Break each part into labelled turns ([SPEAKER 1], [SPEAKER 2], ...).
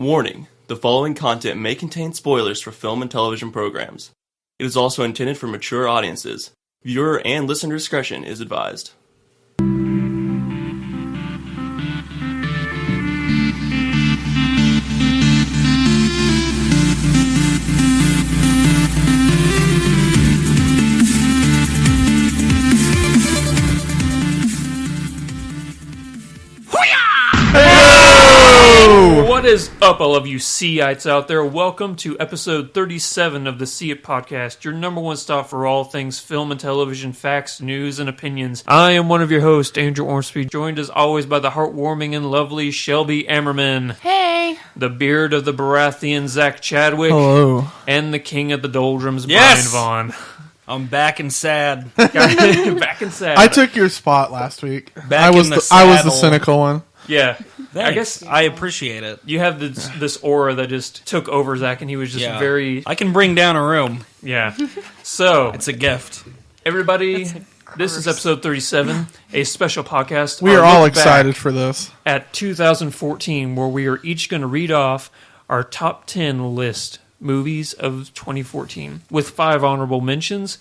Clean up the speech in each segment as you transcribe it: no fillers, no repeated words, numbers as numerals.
[SPEAKER 1] Warning, the following content may contain spoilers for film and television programs. It is also intended for mature audiences. Viewer and listener discretion is advised.
[SPEAKER 2] What is up, all of you Seaites out there? Welcome to episode 37 of the See It Podcast, your number one stop for all things film and television, facts, news, and opinions. I am one of your hosts, Andrew Ormsby, joined as always by the heartwarming and lovely Shelby Ammerman.
[SPEAKER 3] Hey!
[SPEAKER 2] The beard of the Baratheon, Zach Chadwick.
[SPEAKER 4] Hello.
[SPEAKER 2] And the king of the doldrums,
[SPEAKER 5] Yes!
[SPEAKER 2] Brian Vaughn.
[SPEAKER 5] I'm back and sad.
[SPEAKER 2] Back and sad.
[SPEAKER 4] I took your spot last week.
[SPEAKER 5] Back
[SPEAKER 4] I was
[SPEAKER 5] in the
[SPEAKER 4] I was the
[SPEAKER 5] saddle.
[SPEAKER 4] cynical one.
[SPEAKER 2] Yeah.
[SPEAKER 5] Thanks.
[SPEAKER 2] I guess
[SPEAKER 5] I appreciate it.
[SPEAKER 2] you have this aura that just took over Zach, and he was just
[SPEAKER 5] Yeah.
[SPEAKER 2] very...
[SPEAKER 5] I can bring down a room.
[SPEAKER 2] Yeah. So...
[SPEAKER 5] It's a gift.
[SPEAKER 2] Everybody, this is episode 37, a special podcast.
[SPEAKER 4] We
[SPEAKER 2] Our
[SPEAKER 4] are all
[SPEAKER 2] look back
[SPEAKER 4] excited for this.
[SPEAKER 2] at 2014, where we are each going to read off our top 10 list movies of 2014 with 5 honorable mentions.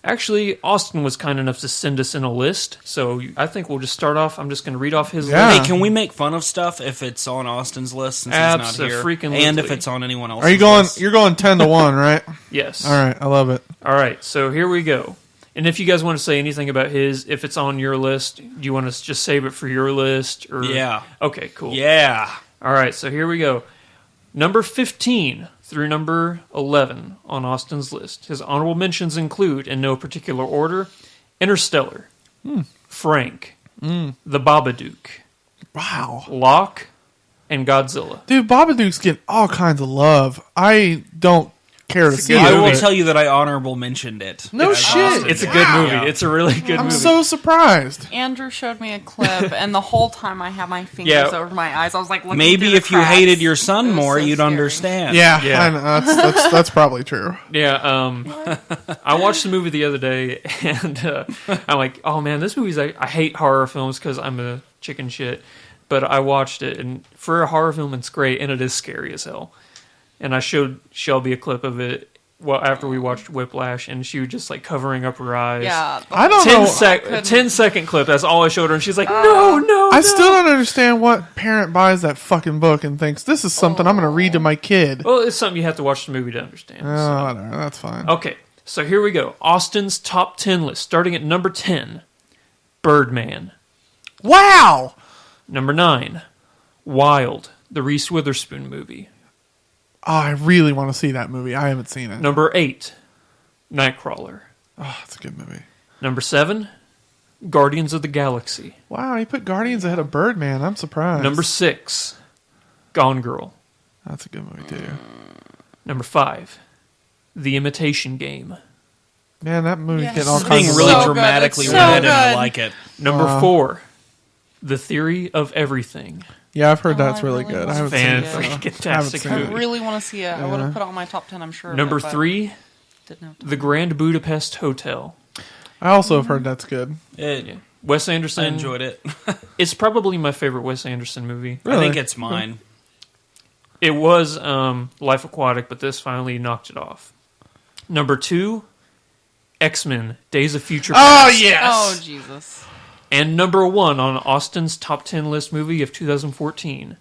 [SPEAKER 2] Actually, Austin was kind enough to send us in a list, so I think we'll just start off. I'm just going to read off his
[SPEAKER 4] Yeah.
[SPEAKER 2] list.
[SPEAKER 5] Hey, can we make fun of stuff if it's on Austin's list since he's not here?
[SPEAKER 2] Abso-freaking-lutely.
[SPEAKER 5] And if it's on anyone else's
[SPEAKER 4] Are you going?
[SPEAKER 5] list?
[SPEAKER 4] You're going 10-1, right?
[SPEAKER 2] Yes.
[SPEAKER 4] All right, I love it.
[SPEAKER 2] All right, so here we go. And if you guys want to say anything about his, if it's on your list, do you want to just save it for your list? Or
[SPEAKER 5] Yeah.
[SPEAKER 2] Okay, cool.
[SPEAKER 5] Yeah.
[SPEAKER 2] All right, so here we go. Number 15 through number 11 on Austin's list. His honorable mentions include, in no particular order, Interstellar, Frank, The Babadook,
[SPEAKER 4] Wow.
[SPEAKER 2] Locke, and Godzilla.
[SPEAKER 4] Dude, Babadook's getting all kinds of love. I don't care to
[SPEAKER 2] It's a
[SPEAKER 4] see
[SPEAKER 2] good
[SPEAKER 4] it.
[SPEAKER 5] I will
[SPEAKER 2] movie.
[SPEAKER 5] tell you that I honorable mentioned it.
[SPEAKER 4] No
[SPEAKER 5] As
[SPEAKER 4] shit.
[SPEAKER 5] Austin
[SPEAKER 2] It's a
[SPEAKER 5] did.
[SPEAKER 2] good movie.
[SPEAKER 5] Yeah.
[SPEAKER 2] It's a really good
[SPEAKER 4] I'm
[SPEAKER 2] movie.
[SPEAKER 4] so surprised.
[SPEAKER 3] Andrew showed me a clip, and the whole time I had my fingers
[SPEAKER 2] Yeah.
[SPEAKER 3] over my eyes. I was like, looking
[SPEAKER 5] Maybe
[SPEAKER 3] through the
[SPEAKER 5] if you
[SPEAKER 3] cracks.
[SPEAKER 5] hated your son
[SPEAKER 3] It was
[SPEAKER 5] more,
[SPEAKER 3] so
[SPEAKER 5] you'd
[SPEAKER 3] scary.
[SPEAKER 5] understand.
[SPEAKER 4] Yeah,
[SPEAKER 2] Yeah.
[SPEAKER 4] I know. That's probably true.
[SPEAKER 2] Yeah, I watched the movie the other day, and I'm like, oh man, this movie's... I hate horror films because I'm a chicken shit, but I watched it, and for a horror film, it's great, and it is scary as hell. And I showed Shelby a clip of it after we watched Whiplash, and she was just like covering up her eyes.
[SPEAKER 3] Yeah.
[SPEAKER 4] I don't
[SPEAKER 2] 10
[SPEAKER 4] know.
[SPEAKER 2] sec,
[SPEAKER 3] couldn't.
[SPEAKER 2] 10-second clip, that's all I showed her, and she's like, no.
[SPEAKER 4] I still don't understand what parent buys that fucking book and thinks this is something I'm going to read to my kid.
[SPEAKER 2] Well, it's something you have to watch the movie to understand.
[SPEAKER 4] Oh, whatever. That's fine.
[SPEAKER 2] Okay, so here we go. Austin's top 10 list, starting at number 10, Birdman.
[SPEAKER 4] Wow.
[SPEAKER 2] Number 9, Wild, the Reese Witherspoon movie.
[SPEAKER 4] Oh, I really want to see that movie. I haven't seen it.
[SPEAKER 2] Number 8, Nightcrawler.
[SPEAKER 4] Oh, it's a good movie.
[SPEAKER 2] Number 7, Guardians of the Galaxy.
[SPEAKER 4] Wow, he put Guardians ahead of Birdman. I'm surprised.
[SPEAKER 2] Number 6, Gone Girl.
[SPEAKER 4] That's a good movie too.
[SPEAKER 2] Number 5, The Imitation Game.
[SPEAKER 4] Man, that movie's
[SPEAKER 3] Yes.
[SPEAKER 4] getting all
[SPEAKER 5] It's being
[SPEAKER 4] kinds of
[SPEAKER 5] really
[SPEAKER 3] So good.
[SPEAKER 5] dramatically
[SPEAKER 3] It's so
[SPEAKER 5] read, and I
[SPEAKER 3] good.
[SPEAKER 5] like it.
[SPEAKER 2] Number 4, The Theory of Everything.
[SPEAKER 4] Yeah, I've heard
[SPEAKER 3] Oh,
[SPEAKER 4] that's
[SPEAKER 3] I
[SPEAKER 4] really
[SPEAKER 3] really
[SPEAKER 4] good. I
[SPEAKER 3] want
[SPEAKER 4] haven't
[SPEAKER 3] to
[SPEAKER 4] seen
[SPEAKER 3] see
[SPEAKER 4] it.
[SPEAKER 3] it.
[SPEAKER 4] so
[SPEAKER 2] Fan-freaking-tastic
[SPEAKER 4] I haven't seen
[SPEAKER 3] I
[SPEAKER 4] it.
[SPEAKER 3] really want to see it. I would have put it on my top 10, I'm sure. of
[SPEAKER 2] Number
[SPEAKER 3] it, but
[SPEAKER 2] 3,
[SPEAKER 3] didn't have time.
[SPEAKER 2] The Grand Budapest Hotel.
[SPEAKER 4] I also have heard that's good.
[SPEAKER 2] Wes
[SPEAKER 5] I
[SPEAKER 2] Anderson.
[SPEAKER 5] enjoyed it.
[SPEAKER 2] It's probably my favorite Wes Anderson movie.
[SPEAKER 5] I think
[SPEAKER 4] Really?
[SPEAKER 5] it's mine.
[SPEAKER 2] It was Life Aquatic, but this finally knocked it off. Number 2, X-Men, Days of Future
[SPEAKER 4] Oh
[SPEAKER 2] Past.
[SPEAKER 4] yes.
[SPEAKER 3] Oh, Jesus.
[SPEAKER 2] And number 1 on Austin's top 10 list movie of 2014,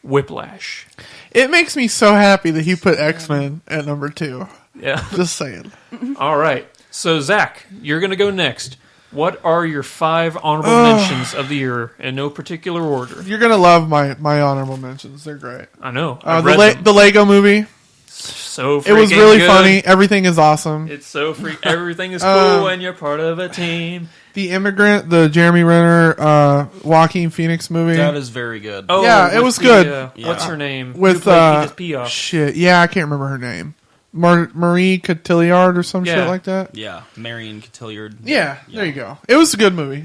[SPEAKER 2] Whiplash.
[SPEAKER 4] It makes me so happy that he put X-Men at number 2.
[SPEAKER 2] Yeah.
[SPEAKER 4] Just saying.
[SPEAKER 2] All right. So, Zach, you're going to go next. What are your 5 honorable mentions of the year in no particular order?
[SPEAKER 4] You're gonna love my honorable mentions. They're great.
[SPEAKER 2] I know. I've
[SPEAKER 4] The
[SPEAKER 2] read them.
[SPEAKER 4] the Lego movie.
[SPEAKER 2] So
[SPEAKER 4] It was
[SPEAKER 2] freaking
[SPEAKER 4] really
[SPEAKER 2] good.
[SPEAKER 4] funny. Everything is awesome.
[SPEAKER 2] It's so everything is cool when you're part of a team.
[SPEAKER 4] The Immigrant, the Jeremy Renner, Joaquin Phoenix movie.
[SPEAKER 5] That is very good.
[SPEAKER 2] Oh,
[SPEAKER 4] Yeah, it
[SPEAKER 2] with
[SPEAKER 4] was
[SPEAKER 2] the,
[SPEAKER 4] good.
[SPEAKER 2] What's her name?
[SPEAKER 4] with
[SPEAKER 2] Who played Edith Piaf.
[SPEAKER 4] shit. Yeah, I can't remember her name. Marie Cotillard or some
[SPEAKER 2] Yeah.
[SPEAKER 4] shit like that.
[SPEAKER 5] Yeah, Marion Cotillard.
[SPEAKER 4] Yeah, there you go. It was a good movie.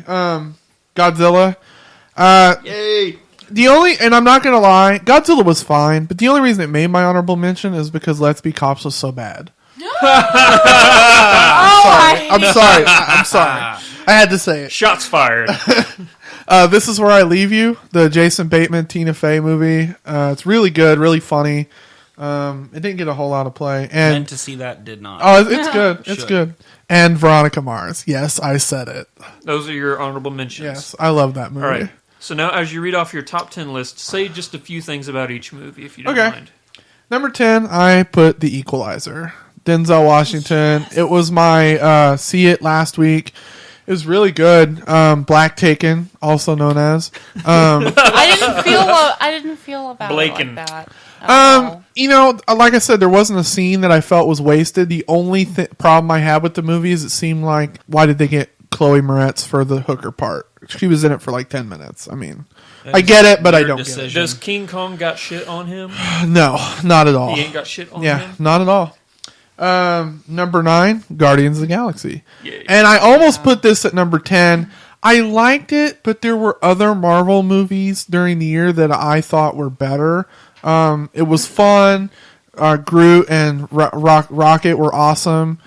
[SPEAKER 4] Godzilla.
[SPEAKER 5] Yay!
[SPEAKER 4] The only, and I'm not gonna lie, Godzilla was fine, but the only reason it made my honorable mention is because Let's Be Cops was so bad.
[SPEAKER 3] Oh,
[SPEAKER 4] I'm sorry. I'm sorry. I had to say it.
[SPEAKER 2] Shots fired.
[SPEAKER 4] This Is Where I Leave You, the Jason Bateman, Tina Fey movie. It's really good, really funny. It didn't get a whole lot of play. And
[SPEAKER 5] Meant to see that, did not.
[SPEAKER 4] oh, it's good. It's
[SPEAKER 5] Should.
[SPEAKER 4] good. And Veronica Mars. Yes, I said it.
[SPEAKER 2] Those are your honorable mentions.
[SPEAKER 4] Yes, I love that movie.
[SPEAKER 2] All right. So now, as you read off your top 10 list, say just a few things about each movie, if you don't
[SPEAKER 4] Okay.
[SPEAKER 2] mind.
[SPEAKER 4] Number 10, I put The Equalizer. Denzel Washington. Yes. It was my see it last week. It was really good. Black Taken, also known as.
[SPEAKER 3] I didn't feel about
[SPEAKER 2] Blaken.
[SPEAKER 3] it like that. Oh.
[SPEAKER 4] You know, like I said, there wasn't a scene that I felt was wasted. The only problem I had with the movie is it seemed like, why did they get Chloe Moretz for the hooker part? She was in it for like 10 minutes. I mean, I get it, but I don't get
[SPEAKER 2] Does King Kong got shit on him?
[SPEAKER 4] it. No, not at all.
[SPEAKER 2] He ain't got shit on
[SPEAKER 4] Yeah,
[SPEAKER 2] him?
[SPEAKER 4] not at all. Number 9, Guardians of the Galaxy.
[SPEAKER 2] Yeah.
[SPEAKER 4] And I almost put this at number 10. I liked it, but there were other Marvel movies during the year that I thought were better. It was fun. Groot and Rocket were awesome.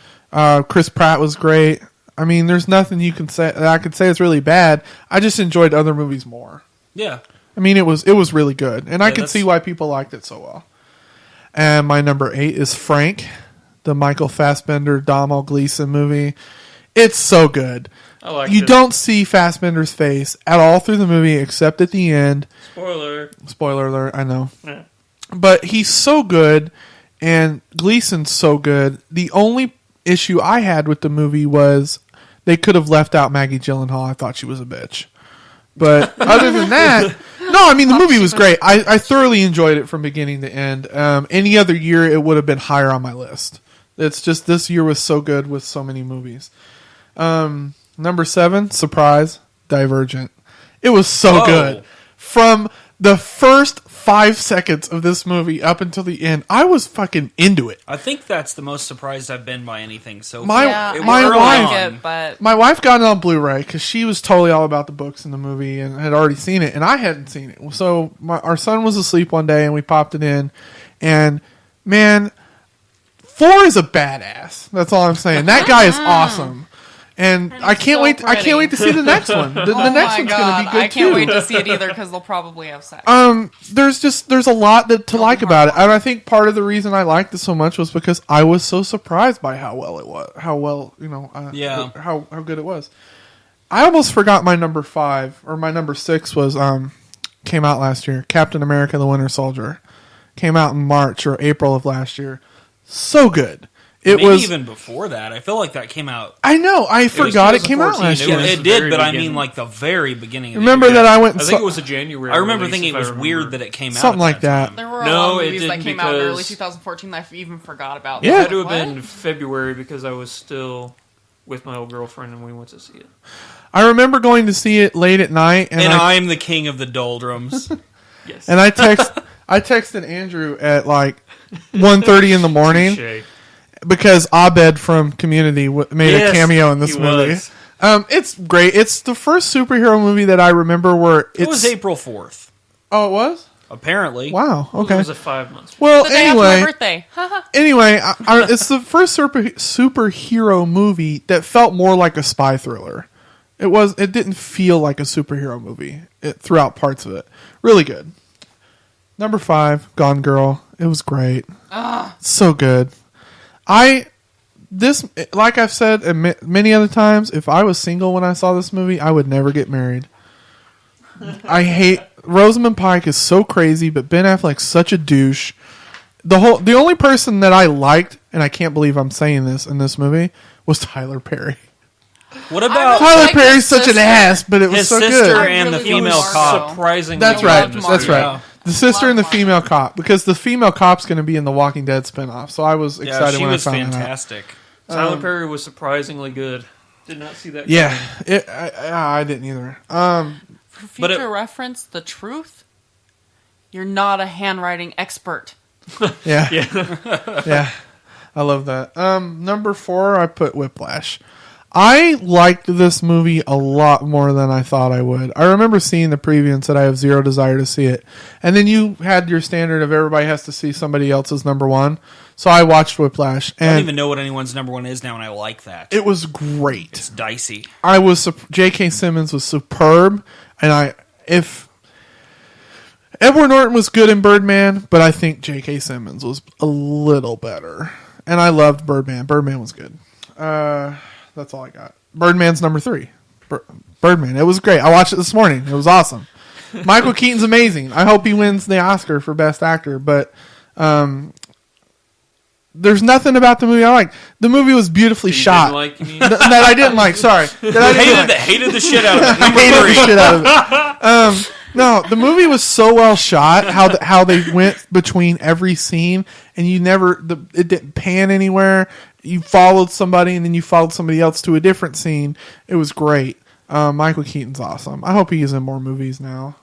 [SPEAKER 4] Chris Pratt was great. I mean, there's nothing you can say that I could say it's really bad. I just enjoyed other movies more.
[SPEAKER 5] Yeah.
[SPEAKER 4] I mean, it was really good, and I
[SPEAKER 5] Yeah,
[SPEAKER 4] can see why people liked it so well. And my number 8 is Frank, the Michael Fassbender, Domhnall Gleeson movie. It's so good.
[SPEAKER 2] I like
[SPEAKER 4] You
[SPEAKER 2] it.
[SPEAKER 4] don't see Fassbender's face at all through the movie except at the end.
[SPEAKER 2] Spoiler.
[SPEAKER 4] Spoiler alert, I know.
[SPEAKER 2] Yeah.
[SPEAKER 4] But he's so good, and Gleason's so good. The only issue I had with the movie was they could have left out Maggie Gyllenhaal. I thought she was a bitch. But other than that, no, I mean, the movie was great. I thoroughly enjoyed it from beginning to end. Any other year, it would have been higher on my list. It's just this year was so good with so many movies. Number 7, surprise, Divergent. It was so good. From the first 5 seconds of this movie up until the end, I was fucking into it.
[SPEAKER 5] I think that's the most surprised I've been by anything so
[SPEAKER 4] My-
[SPEAKER 5] far.
[SPEAKER 3] Yeah,
[SPEAKER 5] It
[SPEAKER 4] my
[SPEAKER 3] I
[SPEAKER 5] was
[SPEAKER 4] wife-
[SPEAKER 3] like
[SPEAKER 5] early
[SPEAKER 3] it, but
[SPEAKER 4] My wife got it on Blu-ray because she was totally all about the books in the movie and had already seen it, and I hadn't seen it. So our son was asleep one day, and we popped it in, and man, 4 is a badass. That's all I'm saying. That guy is awesome, and I can't
[SPEAKER 3] so
[SPEAKER 4] wait. I can't
[SPEAKER 3] pretty.
[SPEAKER 4] wait to see the next one. The
[SPEAKER 3] oh
[SPEAKER 4] next
[SPEAKER 3] my
[SPEAKER 4] one's
[SPEAKER 3] god,
[SPEAKER 4] going to be good
[SPEAKER 3] I can't
[SPEAKER 4] too.
[SPEAKER 3] wait to see it either because they'll probably have sex.
[SPEAKER 4] There's a lot to like about it, and I think part of the reason I liked it so much was because I was so surprised by how well it was,
[SPEAKER 5] Yeah.
[SPEAKER 4] how good it was. I almost forgot my number 5 or my number 6 was came out last year. Captain America: The Winter Soldier came out in March or April of last year. So good. It
[SPEAKER 5] Maybe
[SPEAKER 4] was.
[SPEAKER 5] even before that. I feel like that came out.
[SPEAKER 4] I know. I forgot it came out
[SPEAKER 2] 2014.
[SPEAKER 4] last
[SPEAKER 2] It
[SPEAKER 4] year.
[SPEAKER 2] was
[SPEAKER 5] Yeah,
[SPEAKER 2] the
[SPEAKER 5] it did,
[SPEAKER 2] very
[SPEAKER 5] but I
[SPEAKER 2] beginning.
[SPEAKER 5] mean like the very beginning of
[SPEAKER 4] Remember
[SPEAKER 5] the year.
[SPEAKER 4] that I went.
[SPEAKER 2] I think it was a January.
[SPEAKER 5] I remember
[SPEAKER 2] release,
[SPEAKER 5] thinking
[SPEAKER 2] if
[SPEAKER 5] it was
[SPEAKER 2] I
[SPEAKER 5] weird
[SPEAKER 2] remember.
[SPEAKER 5] that it came out.
[SPEAKER 4] Something
[SPEAKER 5] at
[SPEAKER 4] like that.
[SPEAKER 5] time.
[SPEAKER 3] There were a
[SPEAKER 2] No,
[SPEAKER 3] lot of
[SPEAKER 2] it
[SPEAKER 3] movies that
[SPEAKER 2] didn't
[SPEAKER 3] came out in early
[SPEAKER 2] because-
[SPEAKER 3] 2014 that I even forgot about.
[SPEAKER 4] Yeah.
[SPEAKER 2] It
[SPEAKER 3] Like,
[SPEAKER 2] had to have
[SPEAKER 3] what?
[SPEAKER 2] been February because I was still with my old girlfriend and we went to see it.
[SPEAKER 4] I remember going to see it late at night,
[SPEAKER 5] And I am the king of the doldrums.
[SPEAKER 2] Yes.
[SPEAKER 4] And I texted Andrew at like 1:30 in the morning
[SPEAKER 2] Touché.
[SPEAKER 4] because Abed from Community made a
[SPEAKER 2] Yes,
[SPEAKER 4] cameo in this
[SPEAKER 2] he
[SPEAKER 4] movie.
[SPEAKER 2] was.
[SPEAKER 4] It's great. It's the first superhero movie that I remember where
[SPEAKER 5] It was April 4th,
[SPEAKER 4] Oh, it was?
[SPEAKER 5] apparently.
[SPEAKER 4] Wow.
[SPEAKER 2] It
[SPEAKER 4] Okay.
[SPEAKER 2] was a 5 months.
[SPEAKER 4] Well,
[SPEAKER 3] The day after my
[SPEAKER 4] anyway,
[SPEAKER 3] birthday. Haha.
[SPEAKER 4] it's the first superhero movie that felt more like a spy thriller. It didn't feel like a superhero movie throughout parts of it. Really good. Number 5, Gone Girl. It was great. So good. Like I've said many other times, if I was single when I saw this movie, I would never get married. I hate Rosamund Pike is so crazy, but Ben Affleck's such a douche. The only person that I liked, and I can't believe I'm saying this in this movie, was Tyler Perry.
[SPEAKER 5] What about
[SPEAKER 3] really
[SPEAKER 4] Tyler
[SPEAKER 3] like
[SPEAKER 4] Perry's
[SPEAKER 3] his
[SPEAKER 4] such an
[SPEAKER 3] sister.
[SPEAKER 4] ass, but it was
[SPEAKER 5] his
[SPEAKER 4] so
[SPEAKER 5] sister
[SPEAKER 4] good.
[SPEAKER 5] and the
[SPEAKER 3] really
[SPEAKER 5] female
[SPEAKER 3] love
[SPEAKER 5] cop?
[SPEAKER 3] Margot.
[SPEAKER 2] Surprisingly,
[SPEAKER 4] That's
[SPEAKER 3] I
[SPEAKER 4] right.
[SPEAKER 3] loved
[SPEAKER 4] That's
[SPEAKER 3] Margot.
[SPEAKER 4] right.
[SPEAKER 5] Yeah.
[SPEAKER 4] The sister
[SPEAKER 3] Love
[SPEAKER 4] and the
[SPEAKER 3] Margot.
[SPEAKER 4] female cop, because the female cop's going to be in the Walking Dead spinoff. So I was
[SPEAKER 5] Yeah,
[SPEAKER 4] excited
[SPEAKER 5] she
[SPEAKER 4] when
[SPEAKER 5] was
[SPEAKER 4] I found that out.
[SPEAKER 5] fantastic.
[SPEAKER 2] Tyler Perry was surprisingly good. Did not see that.
[SPEAKER 4] Yeah,
[SPEAKER 2] coming.
[SPEAKER 4] I didn't either.
[SPEAKER 3] For
[SPEAKER 5] But
[SPEAKER 3] future
[SPEAKER 5] it-
[SPEAKER 3] reference, the truth, you're not a handwriting expert.
[SPEAKER 4] Yeah,
[SPEAKER 2] Yeah.
[SPEAKER 4] yeah, I love that. Number 4, I put Whiplash. I liked this movie a lot more than I thought I would. I remember seeing the preview and said I have zero desire to see it. And then you had your standard of everybody has to see somebody else's number 1. So I watched Whiplash,
[SPEAKER 5] I don't
[SPEAKER 4] and
[SPEAKER 5] even know what anyone's number 1 is now, and I like that.
[SPEAKER 4] it was great.
[SPEAKER 5] It's dicey.
[SPEAKER 4] J.K. Simmons was superb. And if Edward Norton was good in Birdman, but I think J.K. Simmons was a little better. And I loved Birdman. Birdman was good. That's all I got. Birdman's number 3. Birdman. It was great. I watched it this morning. It was awesome. Michael Keaton's amazing. I hope he wins the Oscar for Best Actor. But there's nothing about the movie I like. The movie was beautifully shot.
[SPEAKER 2] Didn't like, you mean?
[SPEAKER 4] That I didn't like. Sorry. That I didn't like.
[SPEAKER 5] Hated the shit out of it.
[SPEAKER 4] I hated the shit out of it. No, the movie was so well shot. How they went between every scene, and it didn't pan anywhere. You followed somebody, and then you followed somebody else to a different scene. It was great. Michael Keaton's awesome. I hope he's in more movies now.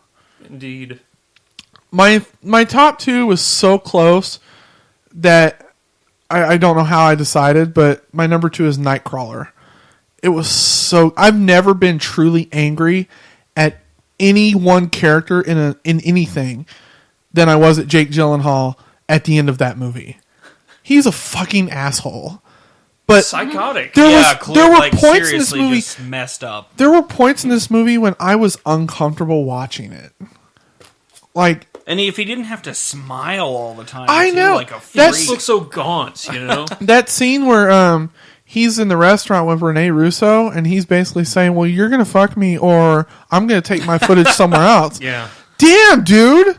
[SPEAKER 2] Indeed.
[SPEAKER 4] My top 2 was so close that I don't know how I decided, but my number 2 is Nightcrawler. It was so... I've never been truly angry at any one character in anything than I was at Jake Gyllenhaal at the end of that movie. He's a fucking asshole. But
[SPEAKER 2] psychotic.
[SPEAKER 4] There were
[SPEAKER 5] like,
[SPEAKER 4] points in this movie
[SPEAKER 5] just messed up.
[SPEAKER 4] There were points in this movie when I was uncomfortable watching it. Like,
[SPEAKER 5] and if he didn't have to smile all the time,
[SPEAKER 4] I know.
[SPEAKER 5] like a
[SPEAKER 2] He just looks so gaunt, you know.
[SPEAKER 4] That scene where he's in the restaurant with Rene Russo, and he's basically saying, "Well, you're gonna fuck me, or I'm gonna take my footage somewhere else."
[SPEAKER 2] Yeah.
[SPEAKER 4] Damn, dude.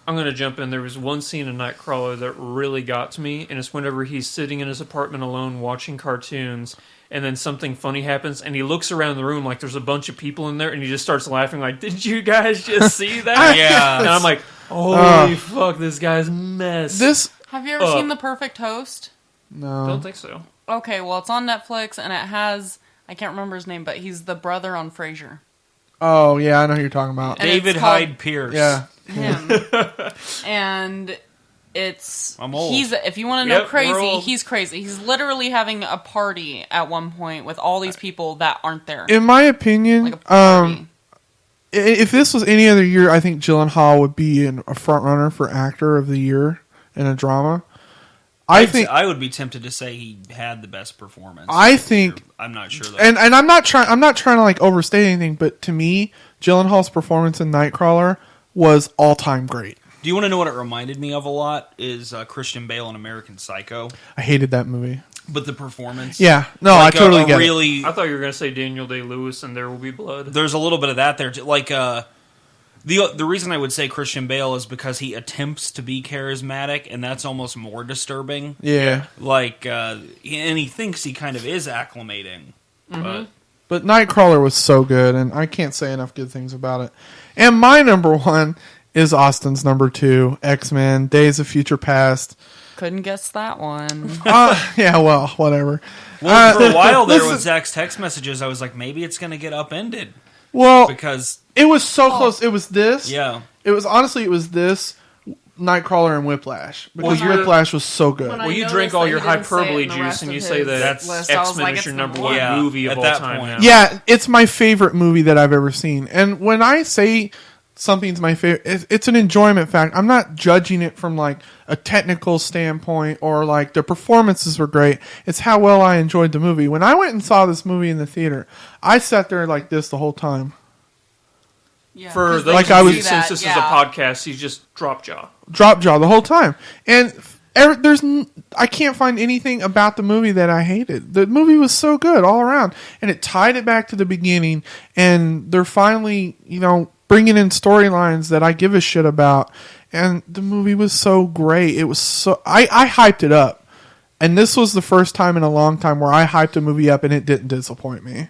[SPEAKER 2] I'm going to jump in. There was one scene in Nightcrawler that really got to me, and it's whenever he's sitting in his apartment alone watching cartoons, and then something funny happens, and he looks around the room like there's a bunch of people in there, and he just starts laughing like, "Did you guys just see that?"
[SPEAKER 5] Yeah.
[SPEAKER 2] And I'm like, holy fuck, this guy's mess.
[SPEAKER 3] Have you ever seen The Perfect Host?
[SPEAKER 4] No.
[SPEAKER 2] Don't think so.
[SPEAKER 3] Okay, well, it's on Netflix, and it has... I can't remember his name, but he's the brother on Frasier.
[SPEAKER 4] Oh yeah, I know who you're talking about.
[SPEAKER 3] And
[SPEAKER 5] David
[SPEAKER 3] it's called-
[SPEAKER 5] Hyde Pierce.
[SPEAKER 4] Yeah.
[SPEAKER 3] Him. And it's...
[SPEAKER 5] I'm old.
[SPEAKER 3] If you want to know
[SPEAKER 2] Yep, we're
[SPEAKER 3] crazy,
[SPEAKER 2] old.
[SPEAKER 3] he's crazy. He's literally having a party at one point with all these people that aren't there.
[SPEAKER 4] In my opinion,
[SPEAKER 3] Like a party.
[SPEAKER 4] if this was any other year, I think Gyllenhaal would be a front runner for actor of the year in a drama.
[SPEAKER 5] I would be tempted to say he had the best performance.
[SPEAKER 4] I think
[SPEAKER 5] I'm not sure though.
[SPEAKER 4] And I'm not trying to like overstate anything, but to me, Gyllenhaal's performance in Nightcrawler was all time great.
[SPEAKER 5] Do you want to know what it reminded me of a lot? Is Christian Bale in American Psycho?
[SPEAKER 4] I hated that movie.
[SPEAKER 5] But the performance,
[SPEAKER 4] Yeah, no,
[SPEAKER 5] like
[SPEAKER 4] I totally get
[SPEAKER 5] really,
[SPEAKER 2] I thought you were going to say Daniel Day-Lewis and There Will Be Blood.
[SPEAKER 5] there's a little bit of that there. Like the reason I would say Christian Bale is because he attempts to be charismatic, and that's almost more disturbing.
[SPEAKER 4] it. Yeah,
[SPEAKER 5] Like, and he thinks he kind of is acclimating,
[SPEAKER 4] but Nightcrawler was so good, and I can't say enough good things about it. And my number 1 is Austin's number 2, X-Men: Days of Future Past.
[SPEAKER 3] Couldn't guess that one.
[SPEAKER 4] Yeah, well, whatever.
[SPEAKER 5] Well, for a while there
[SPEAKER 4] listen-
[SPEAKER 5] with Zach's text messages, I was like, maybe it's going to get upended
[SPEAKER 4] Well,
[SPEAKER 5] because
[SPEAKER 4] it was so close. It was this.
[SPEAKER 5] yeah.
[SPEAKER 4] It was this, Nightcrawler, and Whiplash. Because
[SPEAKER 2] Well,
[SPEAKER 4] Whiplash was so good.
[SPEAKER 3] When I
[SPEAKER 2] Well, you
[SPEAKER 3] noticed
[SPEAKER 2] drink all
[SPEAKER 3] that
[SPEAKER 2] your
[SPEAKER 3] he didn't say it
[SPEAKER 2] hyperbole
[SPEAKER 3] in the
[SPEAKER 2] juice
[SPEAKER 3] rest
[SPEAKER 2] and
[SPEAKER 3] of
[SPEAKER 2] you say
[SPEAKER 3] his
[SPEAKER 2] that
[SPEAKER 3] list, I was
[SPEAKER 2] X-Men
[SPEAKER 3] like,
[SPEAKER 2] is
[SPEAKER 3] it's
[SPEAKER 2] your
[SPEAKER 3] number
[SPEAKER 2] number one
[SPEAKER 5] one.
[SPEAKER 2] movie
[SPEAKER 5] Yeah,
[SPEAKER 2] of
[SPEAKER 5] at
[SPEAKER 2] all
[SPEAKER 5] that
[SPEAKER 2] time
[SPEAKER 5] point.
[SPEAKER 2] now.
[SPEAKER 4] Yeah, it's my favorite movie that I've ever seen. And when I say something's my favorite, it's an enjoyment factor. I'm not judging it from like a technical standpoint or like the performances were great. It's how well I enjoyed the movie. When I went and saw this movie in the theater, I sat there like this the whole time.
[SPEAKER 3] Yeah,
[SPEAKER 2] For
[SPEAKER 3] 'cause
[SPEAKER 2] those
[SPEAKER 4] Like
[SPEAKER 3] they
[SPEAKER 2] of
[SPEAKER 4] I
[SPEAKER 2] you,
[SPEAKER 4] was-
[SPEAKER 3] do
[SPEAKER 2] since
[SPEAKER 3] that,
[SPEAKER 2] this
[SPEAKER 3] yeah.
[SPEAKER 2] is a podcast, he's just drop jaw.
[SPEAKER 4] Drop jaw the whole time. And I can't find anything about the movie that I hated. The movie was so good all around, and it tied it back to the beginning. And they're finally, bringing in storylines that I give a shit about. And the movie was so great. It was so I hyped it up, and this was the first time in a long time where I hyped a movie up and it didn't disappoint me.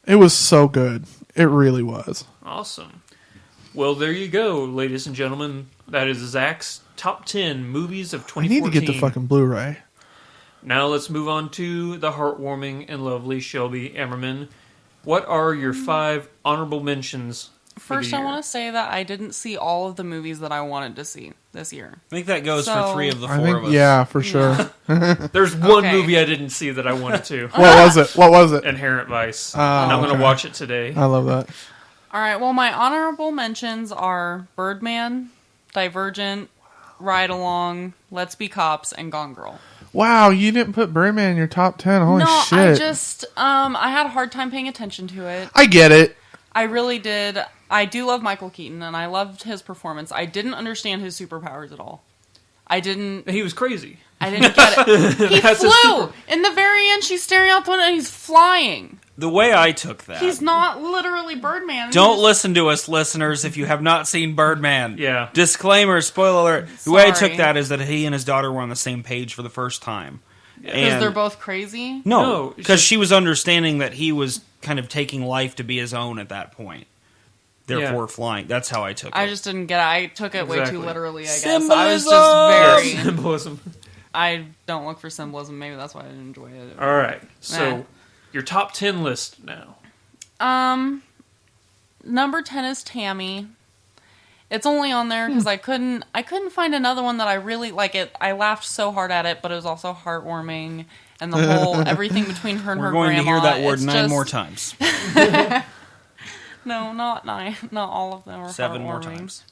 [SPEAKER 4] It was so good. It really was.
[SPEAKER 2] Awesome. Well, there you go, ladies and gentlemen. That is Zach's top 10 movies of
[SPEAKER 4] I
[SPEAKER 2] 2014.
[SPEAKER 4] need to get the fucking Blu-ray.
[SPEAKER 2] Now let's move on to the heartwarming and lovely Shelby Emmerman. What are your 5 honorable mentions?
[SPEAKER 3] First, I want to say that I didn't see all of the movies that I wanted to see this year.
[SPEAKER 5] I think that goes for
[SPEAKER 3] So-
[SPEAKER 5] 3 of the 4
[SPEAKER 4] I think,
[SPEAKER 5] of us.
[SPEAKER 4] yeah, for sure.
[SPEAKER 2] There's one
[SPEAKER 3] Okay.
[SPEAKER 2] movie I didn't see that I wanted to.
[SPEAKER 4] What was it?
[SPEAKER 2] Inherent Vice.
[SPEAKER 4] Oh,
[SPEAKER 2] and I'm going
[SPEAKER 4] okay.
[SPEAKER 2] to watch it today.
[SPEAKER 4] I love that.
[SPEAKER 3] All right, well, my honorable mentions are Birdman, Divergent, Ride Along, Let's Be Cops, and Gone Girl.
[SPEAKER 4] Wow, you didn't put Birdman in your top 10. Holy
[SPEAKER 3] no,
[SPEAKER 4] shit.
[SPEAKER 3] I just, I had a hard time paying attention to it.
[SPEAKER 4] I get it.
[SPEAKER 3] I really did. I do love Michael Keaton, and I loved his performance. I didn't understand his superpowers at all. I didn't
[SPEAKER 2] He was crazy.
[SPEAKER 3] get it. He
[SPEAKER 2] That's a
[SPEAKER 3] flew! In the very end, she's staring out the window and he's flying.
[SPEAKER 5] The way I took that.
[SPEAKER 3] He's not literally Birdman.
[SPEAKER 5] Don't listen to us, listeners, if you have not seen Birdman.
[SPEAKER 2] Yeah.
[SPEAKER 5] Disclaimer, spoiler alert. The way I took
[SPEAKER 3] Sorry.
[SPEAKER 5] that is that he and his daughter were on the same page for the first time.
[SPEAKER 3] Because they're both crazy?
[SPEAKER 5] No,
[SPEAKER 2] No, it's
[SPEAKER 5] because
[SPEAKER 2] just-
[SPEAKER 5] she was understanding that he was kind of taking life to be his own at that point. Therefore, flying. That's how I took it.
[SPEAKER 3] I just didn't get it. I took it way
[SPEAKER 2] Exactly.
[SPEAKER 3] too literally, I guess. I was
[SPEAKER 5] Symbolism!
[SPEAKER 3] just very...
[SPEAKER 2] Symbolism.
[SPEAKER 3] I don't look for symbolism. Maybe that's why I didn't enjoy it.
[SPEAKER 2] All right. So
[SPEAKER 3] Nah.
[SPEAKER 2] your top 10 list now.
[SPEAKER 3] Number 10 is Tammy. It's only on there because I couldn't find another one that I really like. It. I laughed so hard at it, but it was also heartwarming, and the whole everything between her and
[SPEAKER 5] We're
[SPEAKER 3] her
[SPEAKER 5] going
[SPEAKER 3] grandma.
[SPEAKER 5] to hear that word
[SPEAKER 3] it's
[SPEAKER 5] 9
[SPEAKER 3] just-
[SPEAKER 5] more times.
[SPEAKER 3] No, not 9. Not all of them are
[SPEAKER 5] 7 more
[SPEAKER 3] heartwarming.
[SPEAKER 5] times.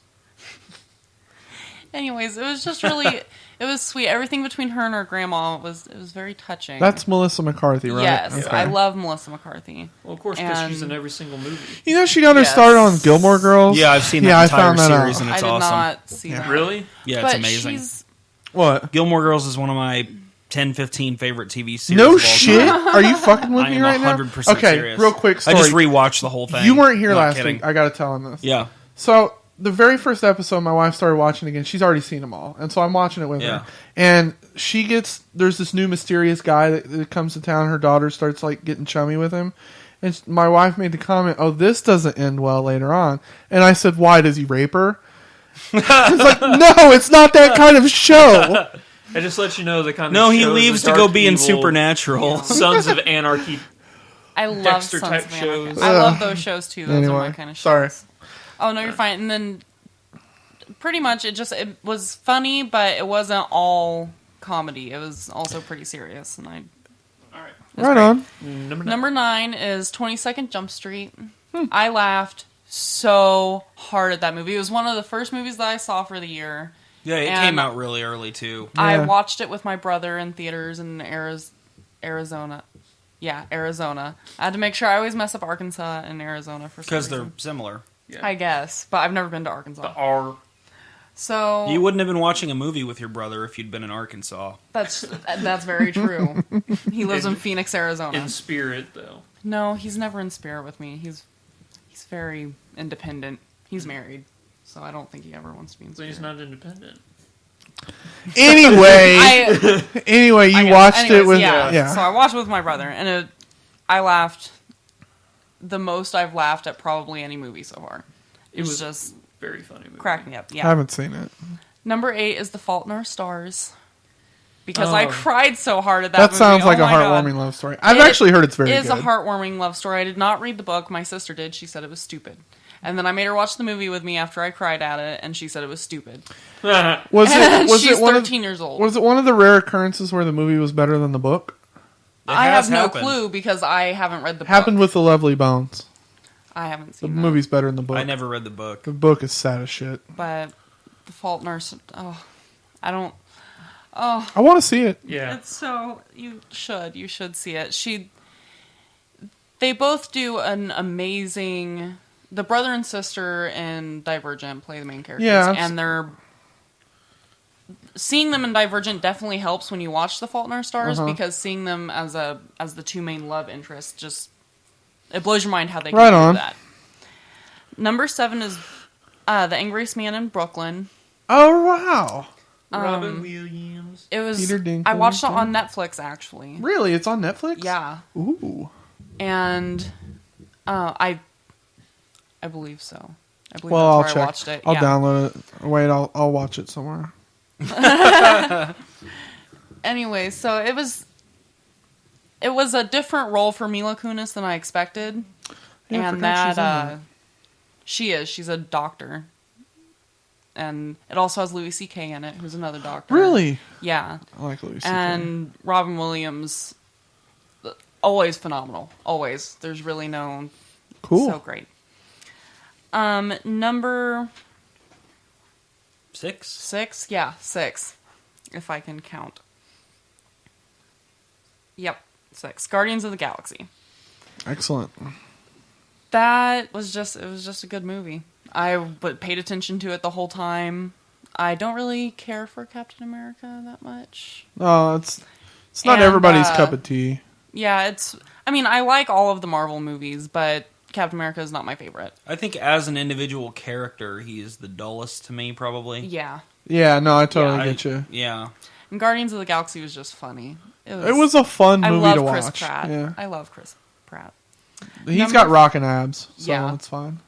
[SPEAKER 3] Anyways, it was just really, it was sweet. Everything between her and her grandma was very touching.
[SPEAKER 4] That's Melissa McCarthy, right?
[SPEAKER 3] Yes,
[SPEAKER 4] Okay.
[SPEAKER 3] I love Melissa McCarthy.
[SPEAKER 2] Well, of course, because she's
[SPEAKER 3] And-
[SPEAKER 2] in every single movie.
[SPEAKER 4] You know, she got her
[SPEAKER 3] Yes.
[SPEAKER 4] started on Gilmore Girls.
[SPEAKER 5] Yeah, I've seen that
[SPEAKER 4] Yeah, I
[SPEAKER 5] entire
[SPEAKER 4] found that
[SPEAKER 5] series,
[SPEAKER 4] out.
[SPEAKER 5] and
[SPEAKER 3] I
[SPEAKER 5] it's
[SPEAKER 3] did
[SPEAKER 5] awesome.
[SPEAKER 3] not see that.
[SPEAKER 2] Really?
[SPEAKER 5] Yeah,
[SPEAKER 3] But
[SPEAKER 5] it's amazing.
[SPEAKER 3] she's
[SPEAKER 4] What?
[SPEAKER 5] Gilmore Girls is one of my 10, 15 favorite TV series.
[SPEAKER 4] No
[SPEAKER 5] of all
[SPEAKER 4] shit.
[SPEAKER 5] Time.
[SPEAKER 4] Are you fucking with
[SPEAKER 5] I
[SPEAKER 4] me
[SPEAKER 5] am
[SPEAKER 4] right now?
[SPEAKER 5] 100%
[SPEAKER 4] Okay,
[SPEAKER 5] serious.
[SPEAKER 4] real quick story.
[SPEAKER 5] I just rewatched the whole thing.
[SPEAKER 4] You weren't here
[SPEAKER 5] Not
[SPEAKER 4] last
[SPEAKER 5] kidding.
[SPEAKER 4] week. I got to tell on this.
[SPEAKER 5] Yeah.
[SPEAKER 4] So the very first episode, my wife started watching again. She's already seen them all, and so I'm watching it with
[SPEAKER 5] Yeah.
[SPEAKER 4] her. And there's this new mysterious guy that comes to town. Her daughter starts like getting chummy with him, and my wife made the comment, "Oh, this doesn't end well later on." And I said, "Why does he rape her?" It's like, no, it's not that kind of show.
[SPEAKER 2] I just let you know the kind of
[SPEAKER 5] No, he
[SPEAKER 2] shows
[SPEAKER 5] leaves
[SPEAKER 2] the
[SPEAKER 5] to go
[SPEAKER 2] dark
[SPEAKER 5] be in
[SPEAKER 2] evil
[SPEAKER 5] Supernatural.
[SPEAKER 2] Sons of Anarchy.
[SPEAKER 3] I love
[SPEAKER 2] Dexter
[SPEAKER 3] Sons
[SPEAKER 2] type
[SPEAKER 3] of Anarchy.
[SPEAKER 2] shows.
[SPEAKER 3] I love those shows too. Those are
[SPEAKER 4] Anyway,
[SPEAKER 3] my kind of shows.
[SPEAKER 4] sorry.
[SPEAKER 3] Oh no, you're fine. And then pretty much it was funny, but it wasn't all comedy. It was also pretty serious. And
[SPEAKER 4] Right on.
[SPEAKER 3] Number 9 is 22nd Jump Street. I laughed so hard at that movie. It was one of the first movies that I saw for the year.
[SPEAKER 5] Yeah, it
[SPEAKER 3] And
[SPEAKER 5] came out really early, too.
[SPEAKER 3] I
[SPEAKER 4] Yeah.
[SPEAKER 3] watched it with my brother in theaters in Arizona. Yeah, Arizona. I had to make sure I always mess up Arkansas and Arizona for some
[SPEAKER 5] Because they're
[SPEAKER 3] reason.
[SPEAKER 5] similar.
[SPEAKER 3] I guess, but I've never been to Arkansas.
[SPEAKER 2] The R.
[SPEAKER 3] So
[SPEAKER 5] You wouldn't have been watching a movie with your brother if you'd been in Arkansas.
[SPEAKER 3] that's very true. He lives in Phoenix, Arizona.
[SPEAKER 2] In spirit, though.
[SPEAKER 3] No, he's never in spirit with me. He's very independent. He's married, so I don't think he ever wants to be in
[SPEAKER 2] So
[SPEAKER 3] spirit.
[SPEAKER 2] he's not independent.
[SPEAKER 4] Anyway,
[SPEAKER 3] I
[SPEAKER 4] anyway,
[SPEAKER 3] I
[SPEAKER 4] you
[SPEAKER 3] guess.
[SPEAKER 4] watched it
[SPEAKER 3] Anyways,
[SPEAKER 4] with
[SPEAKER 3] yeah. So I watched it with my brother, and I laughed the most I've laughed at probably any movie so far. It was just
[SPEAKER 2] Very funny movie.
[SPEAKER 3] cracked me up.
[SPEAKER 4] I
[SPEAKER 3] Yeah.
[SPEAKER 4] haven't seen it.
[SPEAKER 3] Number 8 is The Fault in Our Stars. Because
[SPEAKER 2] Oh.
[SPEAKER 3] I cried so hard at that
[SPEAKER 4] That
[SPEAKER 3] movie.
[SPEAKER 4] sounds like
[SPEAKER 3] Oh
[SPEAKER 4] a
[SPEAKER 3] my God.
[SPEAKER 4] heartwarming love story. I've
[SPEAKER 3] It
[SPEAKER 4] actually heard it's very
[SPEAKER 3] It is
[SPEAKER 4] good.
[SPEAKER 3] a heartwarming love story. I did not read the book. My sister did. She said it was stupid. And then I made her watch the movie with me after I cried at it, and she said it was stupid.
[SPEAKER 4] Was
[SPEAKER 3] And
[SPEAKER 4] it? Was
[SPEAKER 3] she's
[SPEAKER 4] it one
[SPEAKER 3] 13 years old.
[SPEAKER 4] Was it one of the rare occurrences where the movie was better than the book?
[SPEAKER 3] I
[SPEAKER 5] has
[SPEAKER 3] have no
[SPEAKER 5] happened.
[SPEAKER 3] clue because I haven't read the book.
[SPEAKER 4] Happened with The Lovely Bones.
[SPEAKER 3] I haven't
[SPEAKER 4] The
[SPEAKER 3] seen that.
[SPEAKER 4] movie's better than the book.
[SPEAKER 5] I never read the book.
[SPEAKER 4] The book is sad as shit.
[SPEAKER 3] But The Fault in Our I don't...
[SPEAKER 4] I want to see it.
[SPEAKER 2] Yeah.
[SPEAKER 3] It's so... You should see it. They both do an amazing... The brother and sister in Divergent play the main characters.
[SPEAKER 4] Yeah, I've
[SPEAKER 3] And they're... Seeing them in Divergent definitely helps when you watch The Fault in Our Stars because seeing them as the two main love interests just... It blows your mind how they can
[SPEAKER 4] Right
[SPEAKER 3] do
[SPEAKER 4] on.
[SPEAKER 3] that. Number 7 is The Angriest Man in Brooklyn.
[SPEAKER 4] Oh wow!
[SPEAKER 2] Robin Williams.
[SPEAKER 3] It was...
[SPEAKER 4] Peter Dinklage,
[SPEAKER 3] I watched it
[SPEAKER 4] yeah.
[SPEAKER 3] on Netflix, actually.
[SPEAKER 4] Really, it's on Netflix.
[SPEAKER 3] Yeah.
[SPEAKER 4] Ooh.
[SPEAKER 3] And I believe so. I believe
[SPEAKER 4] Well, I'll
[SPEAKER 3] that's
[SPEAKER 4] check.
[SPEAKER 3] where I watched it.
[SPEAKER 4] I'll
[SPEAKER 3] yeah.
[SPEAKER 4] download it. Wait, I'll watch it somewhere.
[SPEAKER 3] Anyway, so it was a different role for Mila Kunis than I expected.
[SPEAKER 4] Yeah, I
[SPEAKER 3] and
[SPEAKER 4] forgot she's
[SPEAKER 3] that
[SPEAKER 4] in
[SPEAKER 3] she's a doctor. And it also has Louis C.K. in it, who's another doctor.
[SPEAKER 4] Really?
[SPEAKER 3] Yeah.
[SPEAKER 4] I like Louis C.K.
[SPEAKER 3] And Robin Williams, always phenomenal. Always. There's really no...
[SPEAKER 4] Cool.
[SPEAKER 3] So great. Number
[SPEAKER 5] 6?
[SPEAKER 3] 6? Yeah, 6. If I can count. Yep, 6. Guardians of the Galaxy.
[SPEAKER 4] Excellent.
[SPEAKER 3] That was just a good movie. Paid attention to it the whole time. I don't really care for Captain America that much.
[SPEAKER 4] No, it's not
[SPEAKER 3] And,
[SPEAKER 4] everybody's cup of tea.
[SPEAKER 3] Yeah, I like all of the Marvel movies, but Captain America is not my favorite.
[SPEAKER 5] I think as an individual character, he is the dullest to me, probably.
[SPEAKER 3] Yeah.
[SPEAKER 4] Yeah, no, I totally
[SPEAKER 5] I-
[SPEAKER 4] get you.
[SPEAKER 5] Yeah.
[SPEAKER 3] And Guardians of the Galaxy was just funny.
[SPEAKER 4] It was a fun
[SPEAKER 3] I
[SPEAKER 4] movie
[SPEAKER 3] love
[SPEAKER 4] to watch.
[SPEAKER 3] Chris Pratt.
[SPEAKER 4] Yeah,
[SPEAKER 3] I love Chris Pratt.
[SPEAKER 4] he's
[SPEAKER 3] Number-
[SPEAKER 4] got rockin' abs, so
[SPEAKER 3] Yeah.
[SPEAKER 4] it's fine.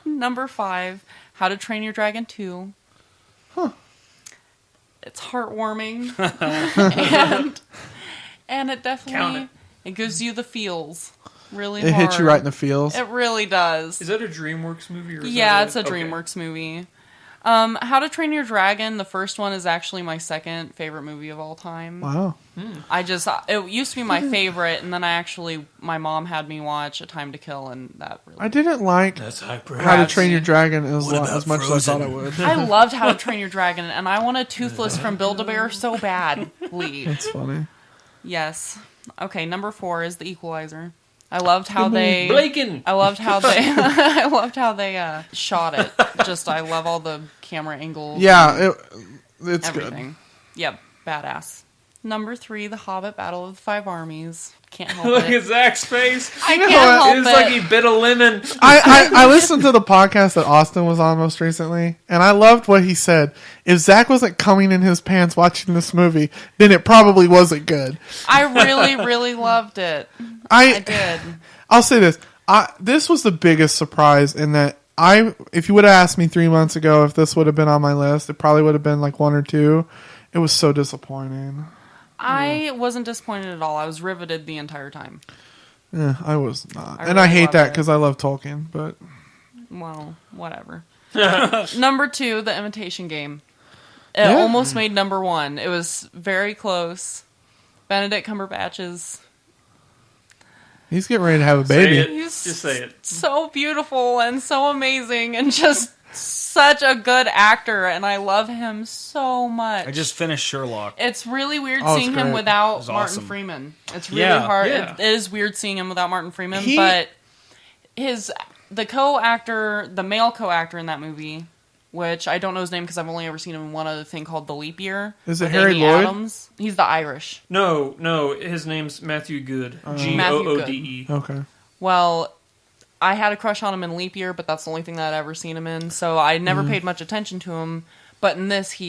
[SPEAKER 3] Number 5, How to Train Your Dragon 2. It's heartwarming. and it definitely it gives you the feels really
[SPEAKER 4] It
[SPEAKER 3] hard.
[SPEAKER 4] hits you right in the feels.
[SPEAKER 3] It really does.
[SPEAKER 2] Is that a DreamWorks movie? Or is
[SPEAKER 3] Yeah,
[SPEAKER 2] that
[SPEAKER 3] it's a
[SPEAKER 2] okay.
[SPEAKER 3] DreamWorks movie. How to Train Your Dragon, the first one, is actually my second favorite movie of all time.
[SPEAKER 4] Wow.
[SPEAKER 3] It used to be my favorite, and then my mom had me watch A Time to Kill, and that really...
[SPEAKER 4] I didn't like
[SPEAKER 2] That's hyper.
[SPEAKER 4] How to Train Your Dragon as,
[SPEAKER 5] What about
[SPEAKER 4] as much as I thought I
[SPEAKER 5] Frozen?
[SPEAKER 4] would.
[SPEAKER 3] I loved How to Train Your Dragon, and I want a Toothless from Build-A-Bear so badly.
[SPEAKER 4] It's funny.
[SPEAKER 3] Yes. Okay, number 4 is The Equalizer. I loved how they...
[SPEAKER 2] Blaken.
[SPEAKER 3] I loved how they... I loved how they shot it. I love all the camera angles.
[SPEAKER 4] Yeah, it's
[SPEAKER 3] Everything. Yep, badass. Number 3, The Hobbit: Battle of the Five Armies. Can't help
[SPEAKER 2] Look
[SPEAKER 3] it.
[SPEAKER 2] at Zach's face.
[SPEAKER 3] I
[SPEAKER 4] know
[SPEAKER 3] can't
[SPEAKER 4] what?
[SPEAKER 3] help
[SPEAKER 2] It's
[SPEAKER 3] it.
[SPEAKER 2] like he bit a lemon.
[SPEAKER 4] good. I listened to the podcast that Austin was on most recently, and I loved what he said. If Zach wasn't coming in his pants watching this movie, then it probably wasn't good.
[SPEAKER 3] I really, really loved it.
[SPEAKER 4] I
[SPEAKER 3] I did.
[SPEAKER 4] I'll say this. This was the biggest surprise in that if you would have asked me 3 months ago if this would have been on my list, it probably would have been like 1 or 2. It was so disappointing.
[SPEAKER 3] I wasn't disappointed at all. I was riveted the entire time.
[SPEAKER 4] Yeah, I was not.
[SPEAKER 3] I
[SPEAKER 4] And I
[SPEAKER 3] really
[SPEAKER 4] hate
[SPEAKER 3] loved
[SPEAKER 4] that
[SPEAKER 3] it.
[SPEAKER 4] because I love Tolkien, but
[SPEAKER 3] Well, whatever. Number 2, The Imitation Game. It
[SPEAKER 4] Yeah.
[SPEAKER 3] almost made number 1. It was very close. Benedict Cumberbatch's
[SPEAKER 4] he's getting ready to have a
[SPEAKER 2] Say
[SPEAKER 4] baby.
[SPEAKER 2] it.
[SPEAKER 3] He's
[SPEAKER 2] Just say it.
[SPEAKER 3] so beautiful and so amazing and just such a good actor, and I love him so much.
[SPEAKER 5] I just finished Sherlock.
[SPEAKER 3] It's really weird
[SPEAKER 4] Oh, it's
[SPEAKER 3] seeing him
[SPEAKER 4] great.
[SPEAKER 5] It
[SPEAKER 3] without
[SPEAKER 5] was
[SPEAKER 3] Martin
[SPEAKER 5] awesome.
[SPEAKER 3] Freeman. It's really
[SPEAKER 5] Yeah.
[SPEAKER 3] hard.
[SPEAKER 2] Yeah.
[SPEAKER 3] It is weird seeing him without Martin Freeman,
[SPEAKER 4] He-
[SPEAKER 3] but the co-actor, the male co-actor in that movie, which I don't know his name because I've only ever seen him in one other thing called The Leap Year.
[SPEAKER 4] Is it
[SPEAKER 3] with
[SPEAKER 4] Harry
[SPEAKER 3] Amy
[SPEAKER 4] Lloyd?
[SPEAKER 3] Adams. He's the Irish.
[SPEAKER 2] No, his name's Matthew Good.
[SPEAKER 3] Matthew Good.
[SPEAKER 2] Goode.
[SPEAKER 4] Okay.
[SPEAKER 3] Well, I had a crush on him in Leap Year, but that's the only thing that I'd ever seen him in, so I never paid much attention to him. But in this,